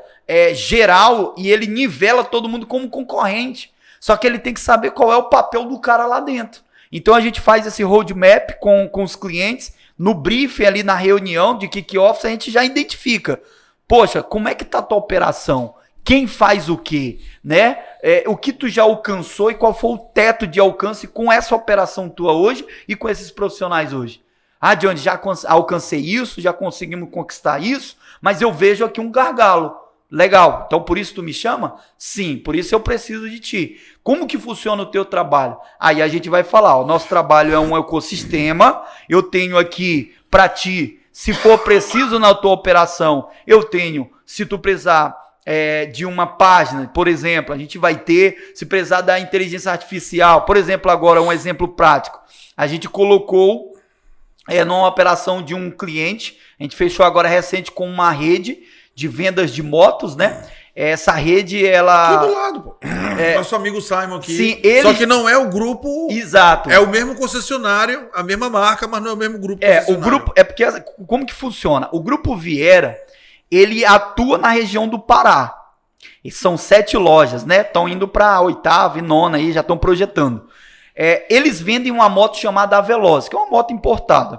geral e ele nivela todo mundo como concorrente. Só que ele tem que saber qual é o papel do cara lá dentro. Então a gente faz esse roadmap com os clientes. No briefing ali na reunião de kick-off, a gente já identifica. Poxa, como é que tá a tua operação? Quem faz o quê? Né? O que tu já alcançou e qual foi o teto de alcance com essa operação tua hoje e com esses profissionais hoje? Johnny, já alcancei isso, já conseguimos conquistar isso, mas eu vejo aqui um gargalo. Legal, então por isso tu me chama? Sim, por isso eu preciso de ti. Como que funciona o teu trabalho? Aí a gente vai falar, o nosso trabalho é um ecossistema, eu tenho aqui para ti, se for preciso na tua operação, eu tenho, se tu precisar de uma página, por exemplo, a gente vai ter, se precisar da inteligência artificial, por exemplo, agora um exemplo prático, a gente colocou numa operação de um cliente, a gente fechou agora recente com uma rede de vendas de motos, né? Essa rede, ela... Aqui do lado, pô. Nosso amigo Simon aqui. Sim, ele... Só que não é o grupo... Exato. É o mesmo concessionário, a mesma marca, mas não é o mesmo grupo o grupo... Porque, como que funciona? O Grupo Viera, ele atua na região do Pará. E são 7 lojas, né? Estão indo para a 8ª e 9ª aí, já estão projetando. Eles vendem uma moto chamada Aveloz, que é uma moto importada.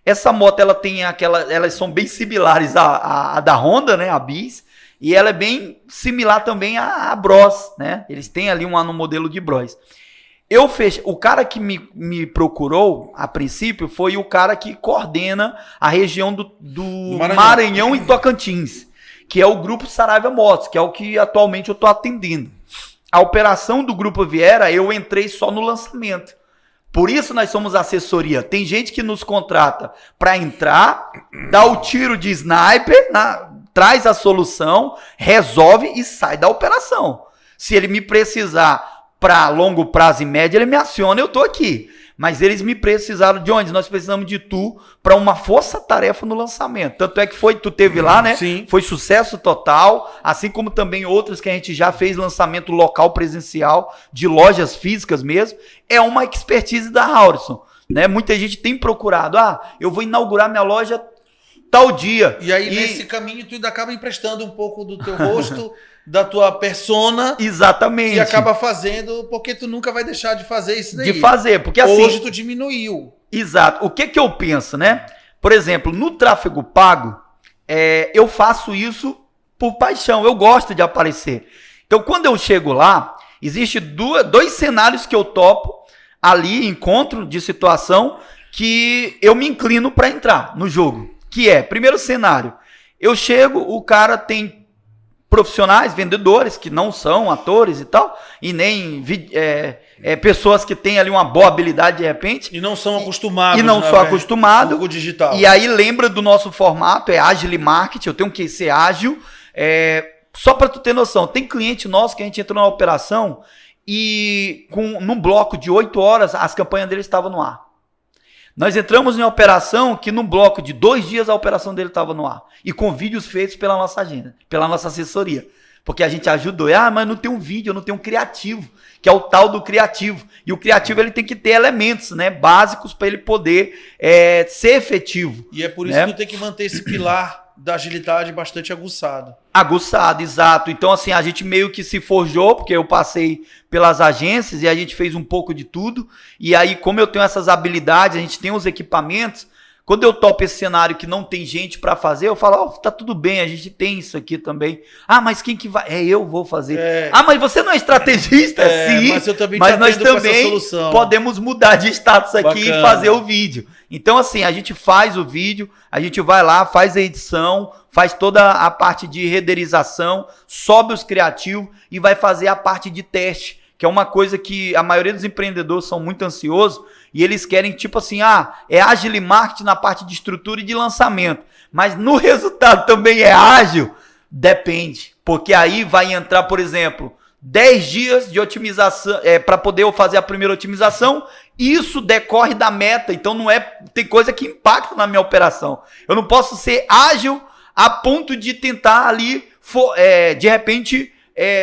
Essa moto, ela tem elas são bem similares à da Honda, né, a Bis, e ela é bem similar também à Bros, né? Eles têm ali no modelo de Bros. O cara que me procurou, a princípio, foi o cara que coordena a região do Maranhão e Tocantins, que é o Grupo Saraiva Motos, que é o que atualmente eu estou atendendo. A operação do Grupo Viera, eu entrei só no lançamento. Por isso nós somos assessoria. Tem gente que nos contrata para entrar, dá o tiro de sniper, traz a solução, resolve e sai da operação. Se ele me precisar para longo prazo e médio, ele me aciona, eu estou aqui. Mas eles me precisaram de onde? Nós precisamos de tu para uma força-tarefa no lançamento. Tanto é que tu teve lá, né? Sim. Foi sucesso total, assim como também outras que a gente já fez lançamento local presencial, de lojas físicas mesmo. É uma expertise da Haurisson, né? Muita gente tem procurado, eu vou inaugurar minha loja tal dia. E aí, nesse caminho, tu ainda acaba emprestando um pouco do teu rosto, da tua persona. Exatamente. E acaba fazendo, porque tu nunca vai deixar de fazer isso daí. De fazer, porque assim... Hoje tu diminuiu. Exato. O que eu penso, né? Por exemplo, no tráfego pago, eu faço isso por paixão. Eu gosto de aparecer. Então, quando eu chego lá, existe dois cenários que eu topo ali, encontro de situação, que eu me inclino para entrar no jogo. Que é, primeiro cenário, eu chego, o cara tem profissionais, vendedores, que não são atores e tal, e nem pessoas que têm ali uma boa habilidade de repente. E não são acostumados. E não são acostumados. Com o digital. E aí lembra do nosso formato, é Agile Marketing, eu tenho que ser ágil. Só para tu ter noção, tem cliente nosso que a gente entrou na operação e num bloco de 8 horas as campanhas dele estavam no ar. Nós entramos em operação que num bloco de 2 dias a operação dele estava no ar. E com vídeos feitos pela nossa agenda, pela nossa assessoria. Porque a gente ajudou. Mas não tem um vídeo, eu não tenho um criativo, que é o tal do criativo. E o criativo ele tem que ter elementos, né, básicos para ele poder ser efetivo. E é por isso que tu tem que manter esse pilar da agilidade bastante aguçado. Aguçado, exato. Então, assim, a gente meio que se forjou, porque eu passei pelas agências e a gente fez um pouco de tudo. E aí, como eu tenho essas habilidades, a gente tem os equipamentos. Quando eu topo esse cenário que não tem gente para fazer, eu falo, tá tudo bem, a gente tem isso aqui também. Mas quem que vai? Eu vou fazer. Mas você não é estrategista? Sim, mas eu também mas nós também podemos mudar de status aqui e fazer o vídeo. Então, assim, a gente faz o vídeo, a gente vai lá, faz a edição, faz toda a parte de renderização, sobe os criativos e vai fazer a parte de teste, que é uma coisa que a maioria dos empreendedores são muito ansiosos e eles querem, tipo assim, é Agile Marketing na parte de estrutura e de lançamento, mas no resultado também é ágil? Depende, porque aí vai entrar, por exemplo, 10 dias de otimização, para poder eu fazer a primeira otimização, isso decorre da meta, então tem coisa que impacta na minha operação. Eu não posso ser ágil a ponto de tentar ali, de repente,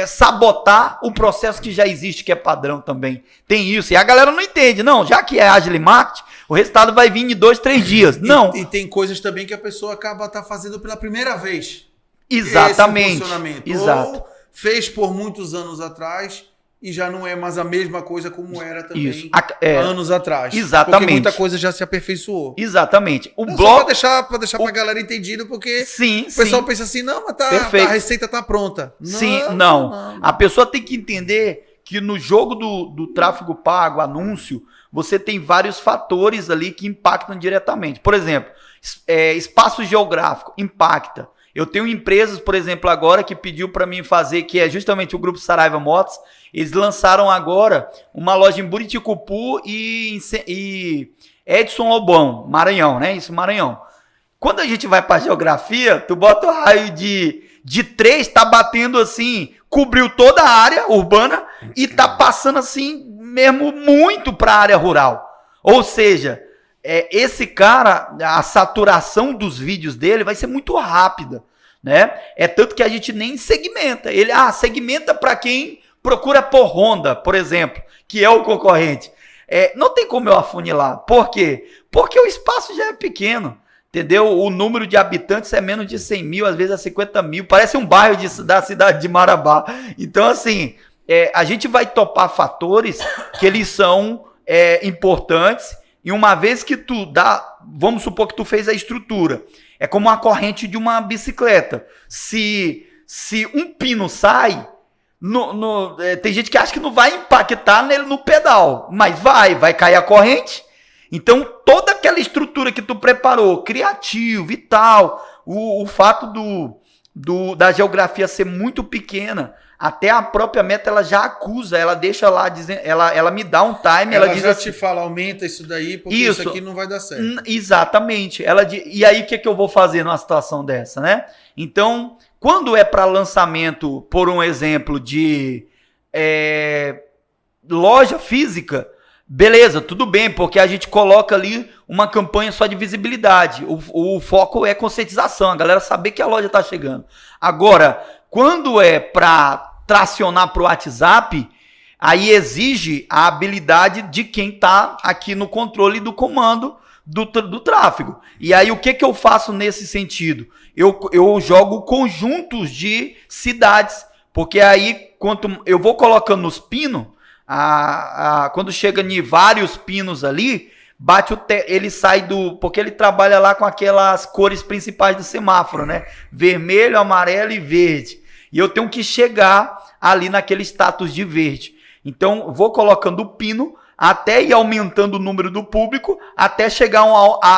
sabotar o processo que já existe, que é padrão também. Tem isso, e a galera não entende, não, já que é Agile Marketing, o resultado vai vir em 2, 3 dias. Não. E tem coisas também que a pessoa acaba fazendo pela primeira vez. Exatamente. Esse funcionamento. Exato. Ou fez por muitos anos atrás e já não é mais a mesma coisa como era também anos atrás. Exatamente. Porque muita coisa já se aperfeiçoou. Exatamente. O não, bloco... Só para deixar pra galera entendido, porque o pessoal pensa assim, não, mas a receita tá pronta. Não. A pessoa tem que entender que no jogo do tráfego pago, anúncio, você tem vários fatores ali que impactam diretamente. Por exemplo, espaço geográfico impacta. Eu tenho empresas, por exemplo, agora que pediu para mim fazer, que é justamente o Grupo Saraiva Motos. Eles lançaram agora uma loja em Buriticupu e Edson Lobão, Maranhão, né? Isso, Maranhão. Quando a gente vai para geografia, tu bota o raio de 3, tá batendo assim, cobriu toda a área urbana e tá passando assim mesmo muito para a área rural. Ou seja, esse cara, a saturação dos vídeos dele vai ser muito rápida, né? É tanto que a gente nem segmenta. Ele segmenta para quem procura por Honda, por exemplo, que é o concorrente. Não tem como eu afunilar. Por quê? Porque o espaço já é pequeno, entendeu? O número de habitantes é menos de 100 mil, às vezes é 50 mil. Parece um bairro da cidade de Marabá. Então, assim, a gente vai topar fatores que eles são importantes. E uma vez que tu dá vamos supor que tu fez a estrutura. É como a corrente de uma bicicleta. Se um pino sai, tem gente que acha que não vai impactar nele no pedal, mas vai cair a corrente. Então, toda aquela estrutura que tu preparou, criativo e tal, o fato da geografia ser muito pequena, até a própria meta ela já acusa, ela deixa lá, ela me dá um time, ela diz já assim, te fala, aumenta isso daí, porque isso aqui não vai dar certo. Exatamente. E aí, o que eu vou fazer numa situação dessa, né? Então, quando é para lançamento, por um exemplo, de loja física, beleza, tudo bem, porque a gente coloca ali uma campanha só de visibilidade. O foco é conscientização, a galera saber que a loja está chegando. Agora, quando é para tracionar para o WhatsApp, aí exige a habilidade de quem está aqui no controle do comando do tráfego. E aí o que eu faço nesse sentido? Eu jogo conjuntos de cidades, porque aí quando eu vou colocando nos pinos, quando chega em vários pinos ali, ele sai porque ele trabalha lá com aquelas cores principais do semáforo, né? Vermelho, amarelo e verde. E eu tenho que chegar ali naquele status de verde. Então, vou colocando o pino até ir aumentando o número do público, até chegar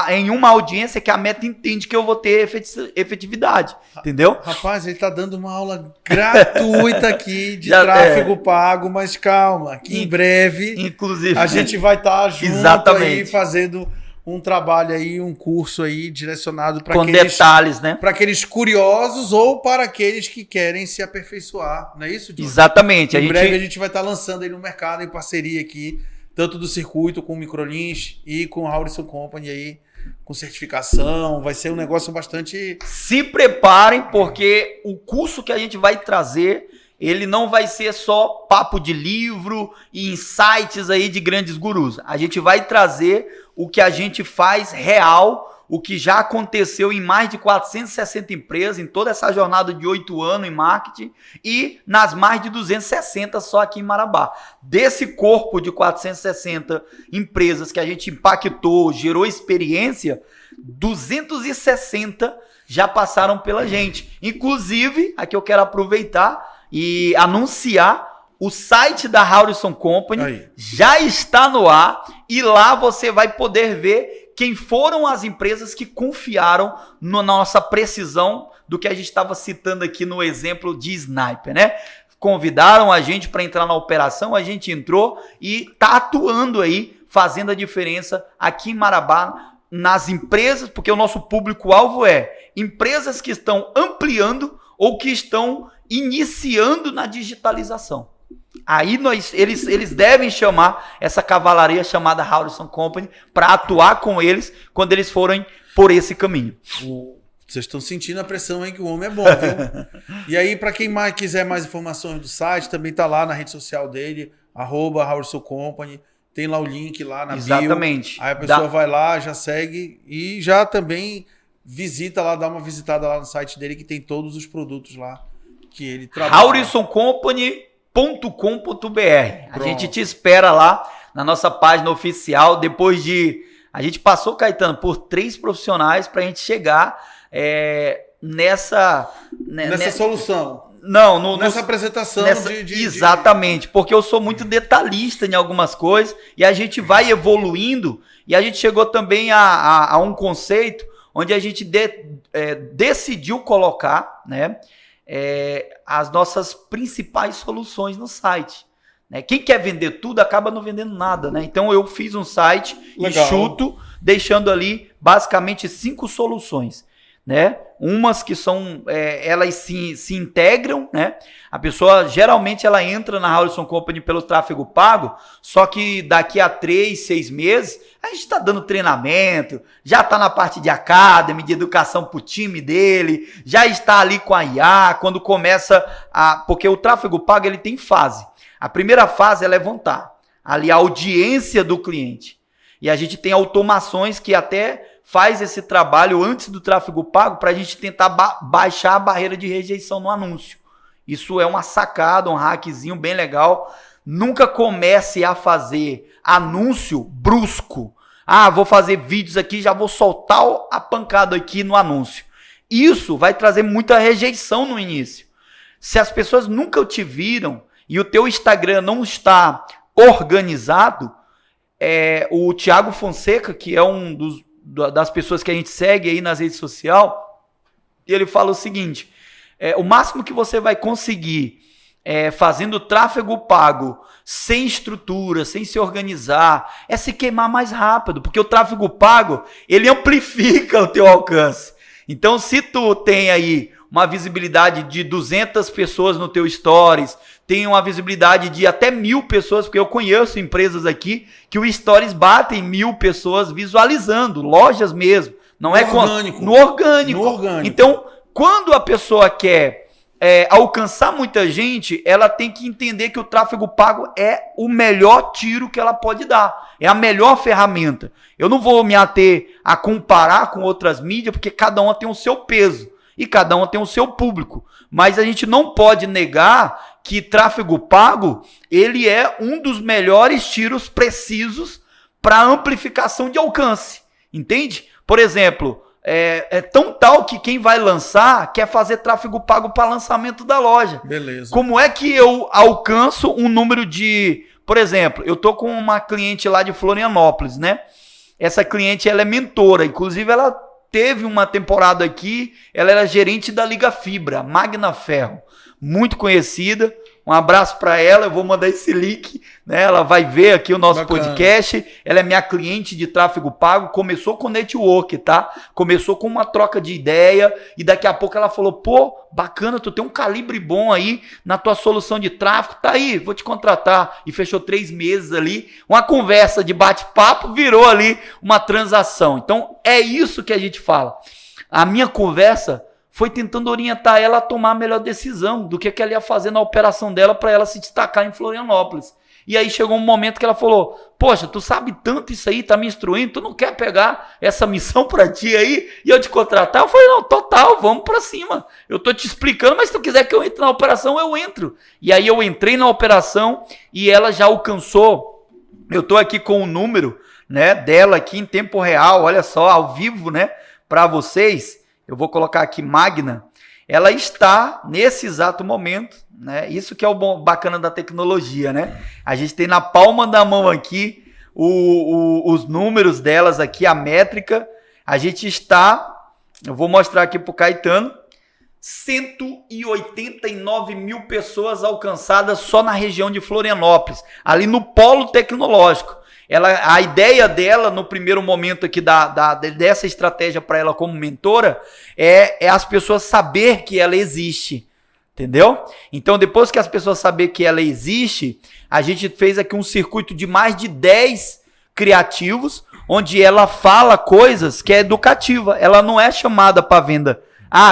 em uma audiência que a meta entende que eu vou ter efetividade. Entendeu? Rapaz, ele tá dando uma aula gratuita aqui de tráfego pago, mas calma, que em breve inclusive, a gente vai estar junto exatamente aí fazendo um trabalho aí, um curso aí direcionado para detalhes, né? Para aqueles curiosos ou para aqueles que querem se aperfeiçoar, não é isso, Johnny? Exatamente. Em breve a gente vai estar lançando aí no mercado em parceria aqui, tanto do circuito com o Microlins e com a Howrison Company aí, com certificação, vai ser um negócio bastante... Se preparem, porque o curso que a gente vai trazer, ele não vai ser só papo de livro e insights aí de grandes gurus. A gente vai trazer o que a gente faz real, o que já aconteceu em mais de 460 empresas, em toda essa jornada de 8 anos em marketing e nas mais de 260 só aqui em Marabá. Desse corpo de 460 empresas que a gente impactou, gerou experiência, 260 já passaram pela gente. Inclusive, aqui eu quero aproveitar e anunciar, o site da Howrison Company já está no ar e lá você vai poder ver quem foram as empresas que confiaram na nossa precisão do que a gente estava citando aqui no exemplo de Sniper, né? Convidaram a gente para entrar na operação, a gente entrou e está atuando aí, fazendo a diferença aqui em Marabá, nas empresas, porque o nosso público-alvo é empresas que estão ampliando ou que estão iniciando na digitalização. Aí eles devem chamar essa cavalaria chamada Howrison Company para atuar com eles quando eles forem por esse caminho. Vocês estão sentindo a pressão aí que o homem é bom, viu? E aí, para quem quiser mais informações do site, também tá lá na rede social dele, @Howrison Company. Tem lá o link lá na bio. Exatamente. Aí a pessoa vai lá, já segue e já também visita lá, dá uma visitada lá no site dele que tem todos os produtos lá que ele trabalha. HowrisonCompany.com.br. A gente te espera lá na nossa página oficial. Depois de... A gente passou, Caetano, por 3 profissionais para a gente chegar nessa solução. Não, nessa apresentação. Exatamente, porque eu sou muito detalhista em algumas coisas e a gente vai evoluindo e a gente chegou também a um conceito onde a gente decidiu colocar, né, as nossas principais soluções no site. Né? Quem quer vender tudo acaba não vendendo nada. Né? Então eu fiz um site enxuto, deixando ali basicamente 5 soluções. Né? Umas que são, elas se integram, né? A pessoa geralmente ela entra na Howrison Company pelo tráfego pago, só que daqui a 3, 6 meses a gente está dando treinamento, já está na parte de academy, de educação para o time dele, já está ali com a IA, quando começa porque o tráfego pago ele tem fase. A primeira fase é levantar ali a audiência do cliente. E a gente tem automações que até faz esse trabalho antes do tráfego pago para a gente tentar baixar a barreira de rejeição no anúncio. Isso é uma sacada, um hackzinho bem legal. Nunca comece a fazer anúncio brusco. vou fazer vídeos aqui, já vou soltar a pancada aqui no anúncio. Isso vai trazer muita rejeição no início. Se as pessoas nunca te viram e o teu Instagram não está organizado, o Thiago Fonseca, que é das pessoas que a gente segue aí nas redes sociais, ele fala o seguinte, o máximo que você vai conseguir fazendo tráfego pago, sem estrutura, sem se organizar, é se queimar mais rápido, porque o tráfego pago, ele amplifica o teu alcance. Então, se tu tem aí uma visibilidade de 200 pessoas no teu stories, tem uma visibilidade de até 1.000 pessoas, porque eu conheço empresas aqui que o stories batem 1.000 pessoas visualizando, lojas mesmo. Não é orgânico. No orgânico. No orgânico. Então, quando a pessoa quer alcançar muita gente, ela tem que entender que o tráfego pago é o melhor tiro que ela pode dar. É a melhor ferramenta. Eu não vou me ater a comparar com outras mídias, porque cada uma tem o seu peso e cada uma tem o seu público. Mas a gente não pode negar que tráfego pago, ele é um dos melhores tiros precisos para amplificação de alcance. Entende? Por exemplo, é tão tal que quem vai lançar quer fazer tráfego pago para lançamento da loja. Beleza. Como é que eu alcanço um número de... Por exemplo, eu tô com uma cliente lá de Florianópolis, né? Essa cliente, ela é mentora. Inclusive, ela teve uma temporada aqui, ela era gerente da Liga Fibra, Magna Ferro. Muito conhecida. Um abraço para ela, eu vou mandar esse link, né? Ela vai ver aqui o nosso podcast. Ela é minha cliente de tráfego pago, começou com network, tá? Começou com uma troca de ideia e daqui a pouco ela falou, pô, bacana, tu tem um calibre bom aí na tua solução de tráfego, tá aí, vou te contratar. E fechou 3 meses ali, uma conversa de bate-papo virou ali uma transação. Então é isso que a gente fala. A minha conversa foi tentando orientar ela a tomar a melhor decisão do que ela ia fazer na operação dela para ela se destacar em Florianópolis. E aí chegou um momento que ela falou, poxa, tu sabe tanto isso aí, tá me instruindo, tu não quer pegar essa missão para ti aí e eu te contratar? Eu falei, não, total, vamos para cima. Eu tô te explicando, mas se tu quiser que eu entre na operação, eu entro. E aí eu entrei na operação e ela já alcançou, eu tô aqui com o número, né, dela aqui em tempo real, olha só, ao vivo, né, para vocês. Eu vou colocar aqui Magna, ela está nesse exato momento, né? Isso que é o bacana da tecnologia, né? A gente tem na palma da mão aqui os números delas aqui, a métrica. A gente está, eu vou mostrar aqui para o Caetano, 189 mil pessoas alcançadas só na região de Florianópolis, ali no polo tecnológico. A ideia dela, no primeiro momento aqui dessa estratégia para ela como mentora, é as pessoas saber que ela existe, entendeu? Então, depois que as pessoas saber que ela existe, a gente fez aqui um circuito de mais de 10 criativos, onde ela fala coisas que é educativa, ela não é chamada para venda.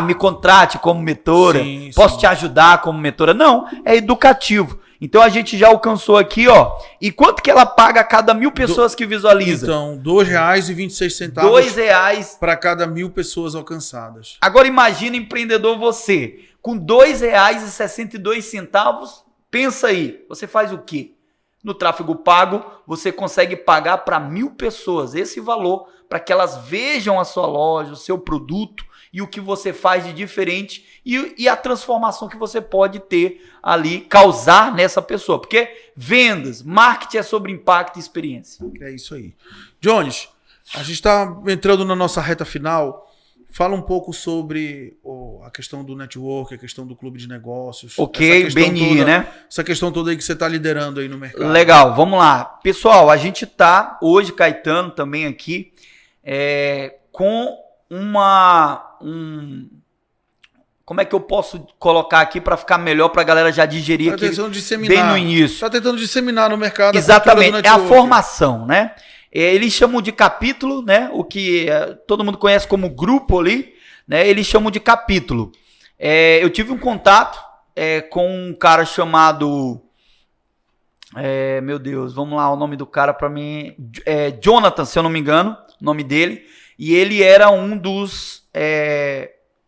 Me contrate como mentora, posso te ajudar como mentora. Não, é educativo. Então a gente já alcançou aqui, ó. E quanto que ela paga a cada 1.000 pessoas que visualiza? Então, R$2,26 R$2 para cada 1.000 pessoas alcançadas. Agora imagina, empreendedor, você, com R$2,62, pensa aí, você faz o quê? No tráfego pago, você consegue pagar para 1.000 pessoas esse valor, para que elas vejam a sua loja, o seu produto, e o que você faz de diferente e a transformação que você pode ter ali, causar nessa pessoa. Porque vendas, marketing é sobre impacto e experiência. É isso aí. Jones, a gente está entrando na nossa reta final. Fala um pouco sobre a questão do network, a questão do clube de negócios. Ok, BNI, toda, né? Essa questão toda aí que você está liderando aí no mercado. Legal, vamos lá. Pessoal, a gente está hoje, Caetano, também aqui, com como é que eu posso colocar aqui para ficar melhor para a galera já digerir aqui bem no início? Está tentando disseminar no mercado. Exatamente, é a formação, né? Eles chamam de capítulo, né? O que todo mundo conhece como grupo ali, né? Eles chamam de capítulo. Eu tive um contato com um cara chamado... meu Deus, vamos lá, o nome do cara para mim... Jonathan, se eu não me engano, o nome dele. E ele era um dos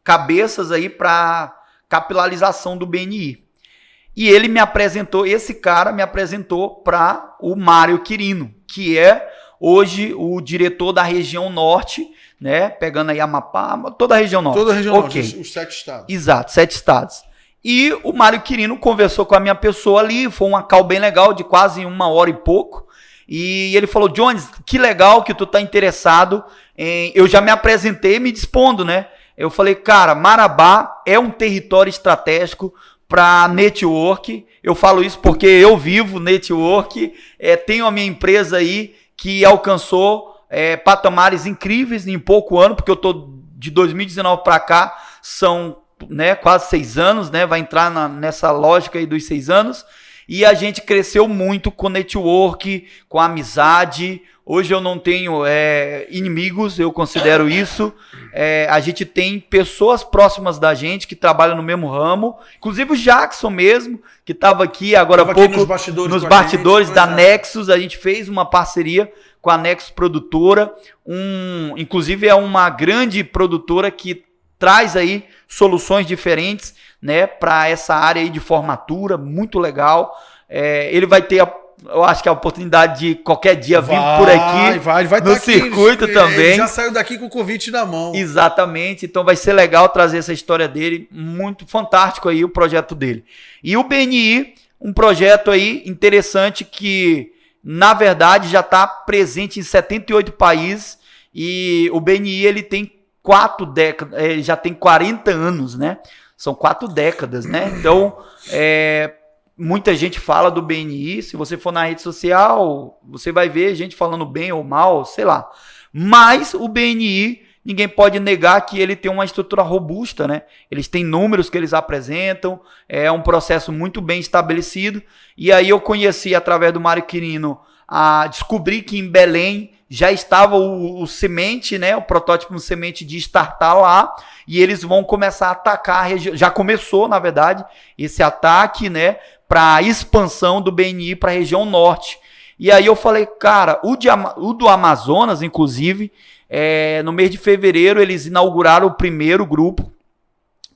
cabeças aí para capilarização do BNI. E esse cara me apresentou para o Mário Quirino, que é hoje o diretor da região norte, né? Pegando aí Amapá, toda a região norte. Toda a região Ok. norte, os 7 estados. Exato, 7 estados. E o Mário Quirino conversou com a minha pessoa ali, foi uma call bem legal, de quase 1 hora e pouco. E ele falou, Jones, que legal que tu tá interessado em... Eu já me apresentei me dispondo, né? Eu falei, cara, Marabá é um território estratégico para network. Eu falo isso porque eu vivo network, tenho a minha empresa aí que alcançou patamares incríveis em pouco ano, porque eu tô de 2019 para cá, são, né, quase 6 anos, né? Vai entrar nessa lógica aí dos 6 anos. E a gente cresceu muito com network, com amizade. Hoje eu não tenho inimigos, eu considero isso. A gente tem pessoas próximas da gente que trabalham no mesmo ramo. Inclusive o Jackson mesmo, que estava aqui agora há pouco nos bastidores da Nexus. A gente fez uma parceria com a Nexus Produtora. Inclusive é uma grande produtora que traz aí soluções diferentes, né, para essa área aí de formatura, muito legal. Ele vai ter, eu acho que a oportunidade de qualquer dia vir por aqui, vai no circuito também. Ele já saiu daqui com o convite na mão. Exatamente, então vai ser legal trazer essa história dele, muito fantástico aí o projeto dele. E o BNI, um projeto aí interessante que, na verdade, já está presente em 78 países, e o BNI ele tem 4 décadas, já tem 40 anos, né? São 4 décadas, né? Então, muita gente fala do BNI. Se você for na rede social, você vai ver gente falando bem ou mal, sei lá. Mas o BNI, ninguém pode negar que ele tem uma estrutura robusta, né? Eles têm números que eles apresentam, é um processo muito bem estabelecido. E aí eu conheci, através do Mário Quirino, descobri que em Belém já estava o semente, né, o protótipo no semente de startar lá, e eles vão começar a atacar a região. Já começou, na verdade, esse ataque, né, para a expansão do BNI para a região norte. E aí eu falei, cara, o do Amazonas, inclusive, no mês de fevereiro, eles inauguraram o primeiro grupo,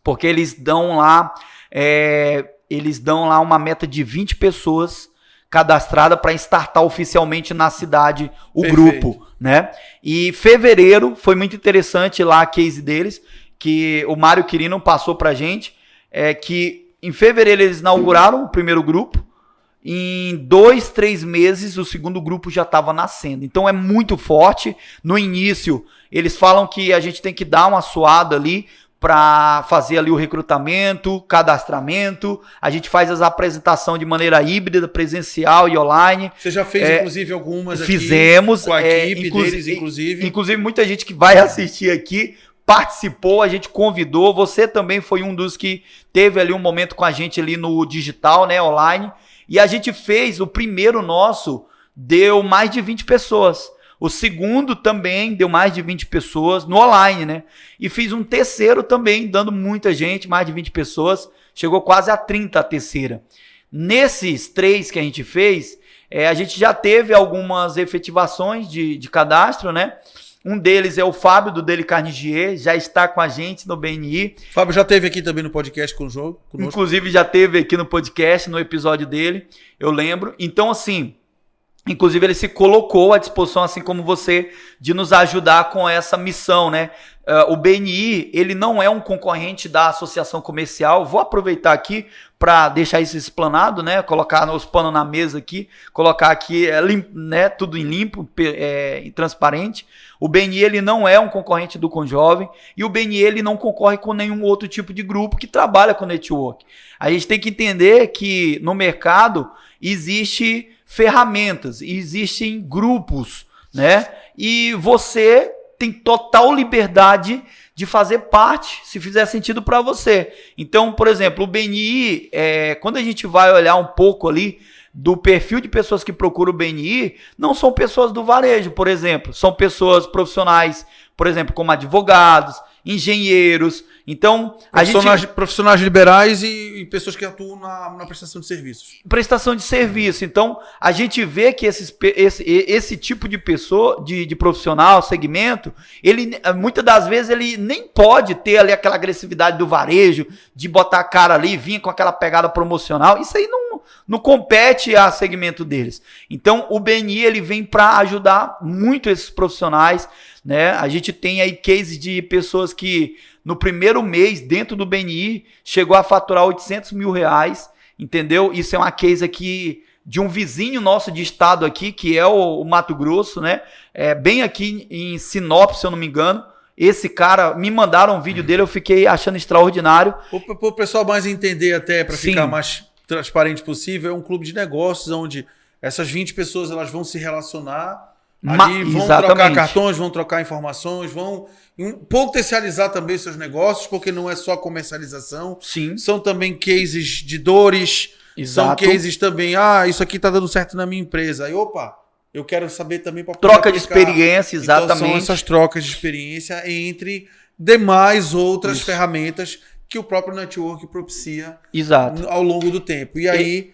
porque eles dão lá uma meta de 20 pessoas cadastrada para startar oficialmente na cidade o grupo, né? E fevereiro foi muito interessante lá a case deles, que o Mário Quirino passou pra gente, que em fevereiro eles inauguraram o primeiro grupo, em 2, 3 meses o segundo grupo já estava nascendo. Então é muito forte. No início eles falam que a gente tem que dar uma suada ali para fazer ali o recrutamento, cadastramento. A gente faz as apresentações de maneira híbrida, presencial e online. Você já fez, inclusive, algumas aqui? Fizemos. Com a equipe deles, inclusive. Inclusive, muita gente que vai assistir aqui participou, a gente convidou. Você também foi um dos que teve ali um momento com a gente ali no digital, né, online. E a gente fez, o primeiro nosso, deu mais de 20 pessoas. O segundo também deu mais de 20 pessoas no online, né? E fiz um terceiro também, dando muita gente, mais de 20 pessoas. Chegou quase a 30 a terceira. Nesses 3 que a gente fez, a gente já teve algumas efetivações de cadastro, né? Um deles é o Fábio, do Deli Carnigier, já está com a gente no BNI. Fábio já esteve aqui também no podcast conosco. Inclusive já esteve aqui no podcast, no episódio dele, eu lembro. Então, assim... Inclusive, ele se colocou à disposição, assim como você, de nos ajudar com essa missão, né? O BNI, ele não é um concorrente da associação comercial. Vou aproveitar aqui para deixar isso explanado, né? Colocar os panos na mesa aqui, colocar aqui, né? Tudo em limpo e transparente. O BNI, ele não é um concorrente do Conjovem, e o BNI, ele não concorre com nenhum outro tipo de grupo que trabalha com network. A gente tem que entender que no mercado existe ferramentas, existem grupos, né? E você tem total liberdade de fazer parte, se fizer sentido para você. Então, por exemplo, o BNI, quando a gente vai olhar um pouco ali do perfil de pessoas que procuram o BNI, não são pessoas do varejo, por exemplo, são pessoas profissionais, por exemplo, como advogados, engenheiros. Então, profissionais liberais e pessoas que atuam na prestação de serviços. Prestação de serviço. Então, a gente vê que esse tipo de pessoa, de profissional, segmento, ele muitas das vezes ele nem pode ter ali aquela agressividade do varejo, de botar a cara ali, vir com aquela pegada promocional. Isso aí não compete a segmento deles. Então, o BNI ele vem para ajudar muito esses profissionais, né? A gente tem aí cases de pessoas que no primeiro mês, dentro do BNI, chegou a faturar R$800 mil, entendeu? Isso é uma case aqui de um vizinho nosso de estado aqui, que é o Mato Grosso, né? Bem aqui em Sinop, se eu não me engano. Esse cara, me mandaram um vídeo dele, eu fiquei achando extraordinário. Para o pessoal mais entender até, para Sim. ficar mais transparente possível, é um clube de negócios onde essas 20 pessoas elas vão se relacionar, ali vão Exatamente. trocar cartões, vão trocar informações, vão potencializar também seus negócios, porque não é só comercialização. Sim. São também cases de dores, Exato. são cases também, isso aqui está dando certo na minha empresa. Aí, opa, eu quero saber também para Troca de experiência, exatamente. Então, são essas trocas de experiência entre demais outras ferramentas que o próprio network propicia Exato. ao longo do tempo. E aí,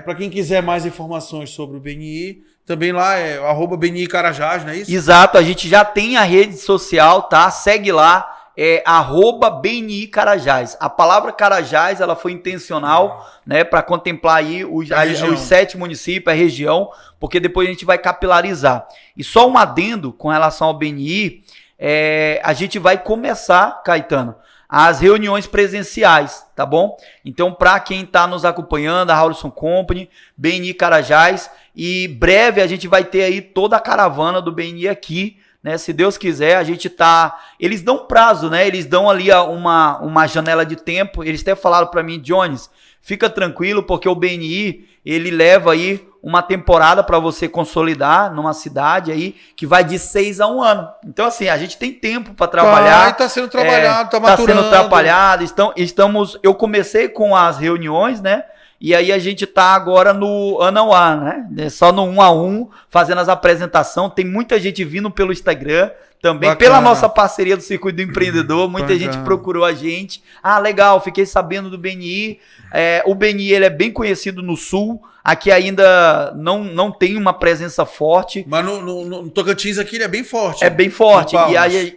para quem quiser mais informações sobre o BNI, também lá é @BNI Carajás, não é isso? Exato, a gente já tem a rede social, tá? Segue lá. @BNI Carajás. A palavra Carajás ela foi intencional, né, para contemplar aí os 7 municípios, a região, porque depois a gente vai capilarizar. E só um adendo com relação ao BNI, a gente vai começar, Caetano, as reuniões presenciais, tá bom? Então, para quem está nos acompanhando, a Howlison Company, BNI Carajás, e breve a gente vai ter aí toda a caravana do BNI aqui, né? Se Deus quiser, a gente tá... Eles dão prazo, né? Eles dão ali uma janela de tempo. Eles até falaram para mim, Jones, fica tranquilo, porque o BNI, ele leva aí uma temporada para você consolidar numa cidade aí, que vai de 6 a 1 ano. Então, assim, a gente tem tempo para trabalhar. Está sendo trabalhado, está maturando. Está sendo trabalhado. Eu comecei com as reuniões, né? E aí a gente tá agora no ano a ano, né? Só no 1 a 1, fazendo as apresentações. Tem muita gente vindo pelo Instagram também, Bacana. pela nossa parceria do Circuito do Empreendedor. Muita Bacana. gente procurou a gente. Legal, fiquei sabendo do BNI. O BNI ele é bem conhecido no Sul. Aqui ainda não tem uma presença forte. Mas no Tocantins aqui ele é bem forte. É bem forte.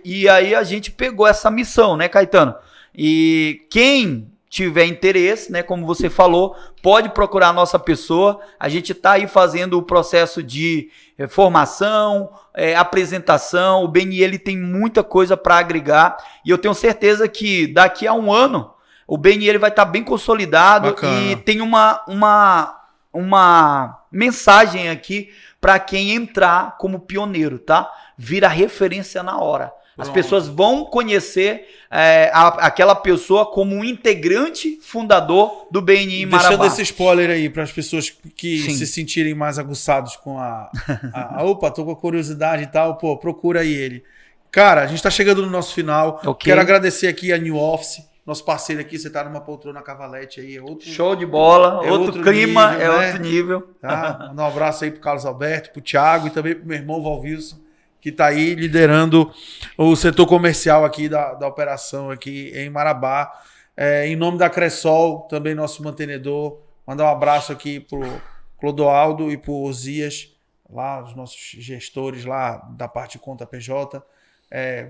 E aí a gente pegou essa missão, né, Caetano? E quem tiver interesse, né, como você falou, pode procurar a nossa pessoa. A gente está aí fazendo o processo de formação, apresentação. O BNI ele tem muita coisa para agregar e eu tenho certeza que daqui a 1 ano o BNI ele vai estar bem consolidado. Bacana. E tem uma mensagem aqui para quem entrar como pioneiro, tá? Vira referência na hora. As pessoas vão conhecer aquela pessoa como um integrante fundador do BNI em Marabá. Deixando esse spoiler aí para as pessoas que Sim. se sentirem mais aguçados com opa, tô com a curiosidade e tal, pô, procura aí ele. Cara, a gente tá chegando no nosso final. Okay. Quero agradecer aqui a New Office, nosso parceiro aqui, você tá numa poltrona Cavalete aí, show de bola, outro clima, nível, né? outro nível. Tá? Mandar um abraço aí pro Carlos Alberto, pro Thiago e também pro meu irmão Valvilson, que está aí liderando o setor comercial aqui da operação aqui em Marabá. Em nome da Cressol, também nosso mantenedor, mandar um abraço aqui pro Clodoaldo e pro Osias, lá os nossos gestores lá da parte de conta PJ.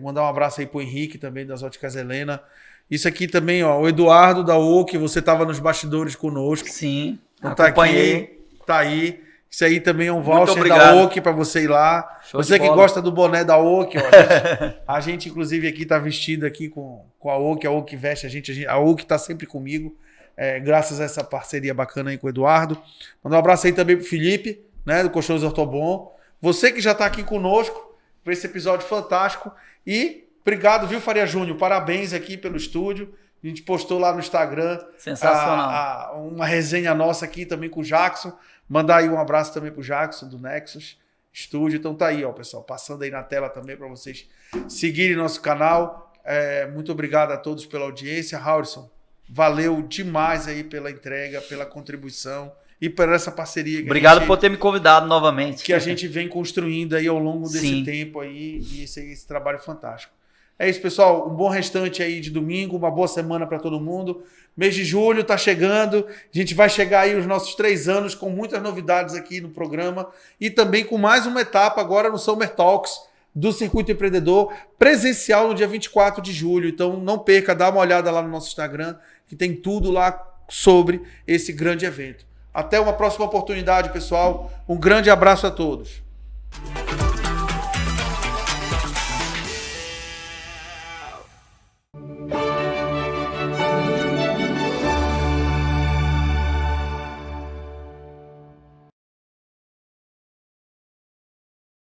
Mandar um abraço aí pro Henrique também, das Óticas Helena. Isso aqui também, ó, o Eduardo da OC, você estava nos bastidores conosco. Sim, acompanhei. Tá aí. Isso aí também é um voucher da OC para você ir lá. Show você que gosta do boné da OC, ó, a gente inclusive aqui tá vestido aqui com a OC veste a gente, a OC tá sempre comigo, graças a essa parceria bacana aí com o Eduardo. Mandar um abraço aí também pro Felipe, né, do Colchões Ortobon. Você que já tá aqui conosco para esse episódio fantástico e obrigado, viu, Faria Júnior? Parabéns aqui pelo estúdio. A gente postou lá no Instagram uma resenha nossa aqui também com o Jackson. Mandar aí um abraço também pro Jackson do Nexus Studio. Então tá aí, ó, pessoal, passando aí na tela também para vocês seguirem nosso canal. Muito obrigado a todos pela audiência. Howlison, valeu demais aí pela entrega, pela contribuição e por essa parceria. Obrigado por ter me convidado novamente. Que a gente vem construindo aí ao longo desse Sim. tempo aí e esse trabalho fantástico. É isso, pessoal. Um bom restante aí de domingo, uma boa semana para todo mundo. Mês de julho está chegando. A gente vai chegar aí os nossos 3 anos com muitas novidades aqui no programa e também com mais uma etapa agora no Summer Talks do Circuito Empreendedor presencial no dia 24 de julho. Então não perca, dá uma olhada lá no nosso Instagram que tem tudo lá sobre esse grande evento. Até uma próxima oportunidade, pessoal. Um grande abraço a todos.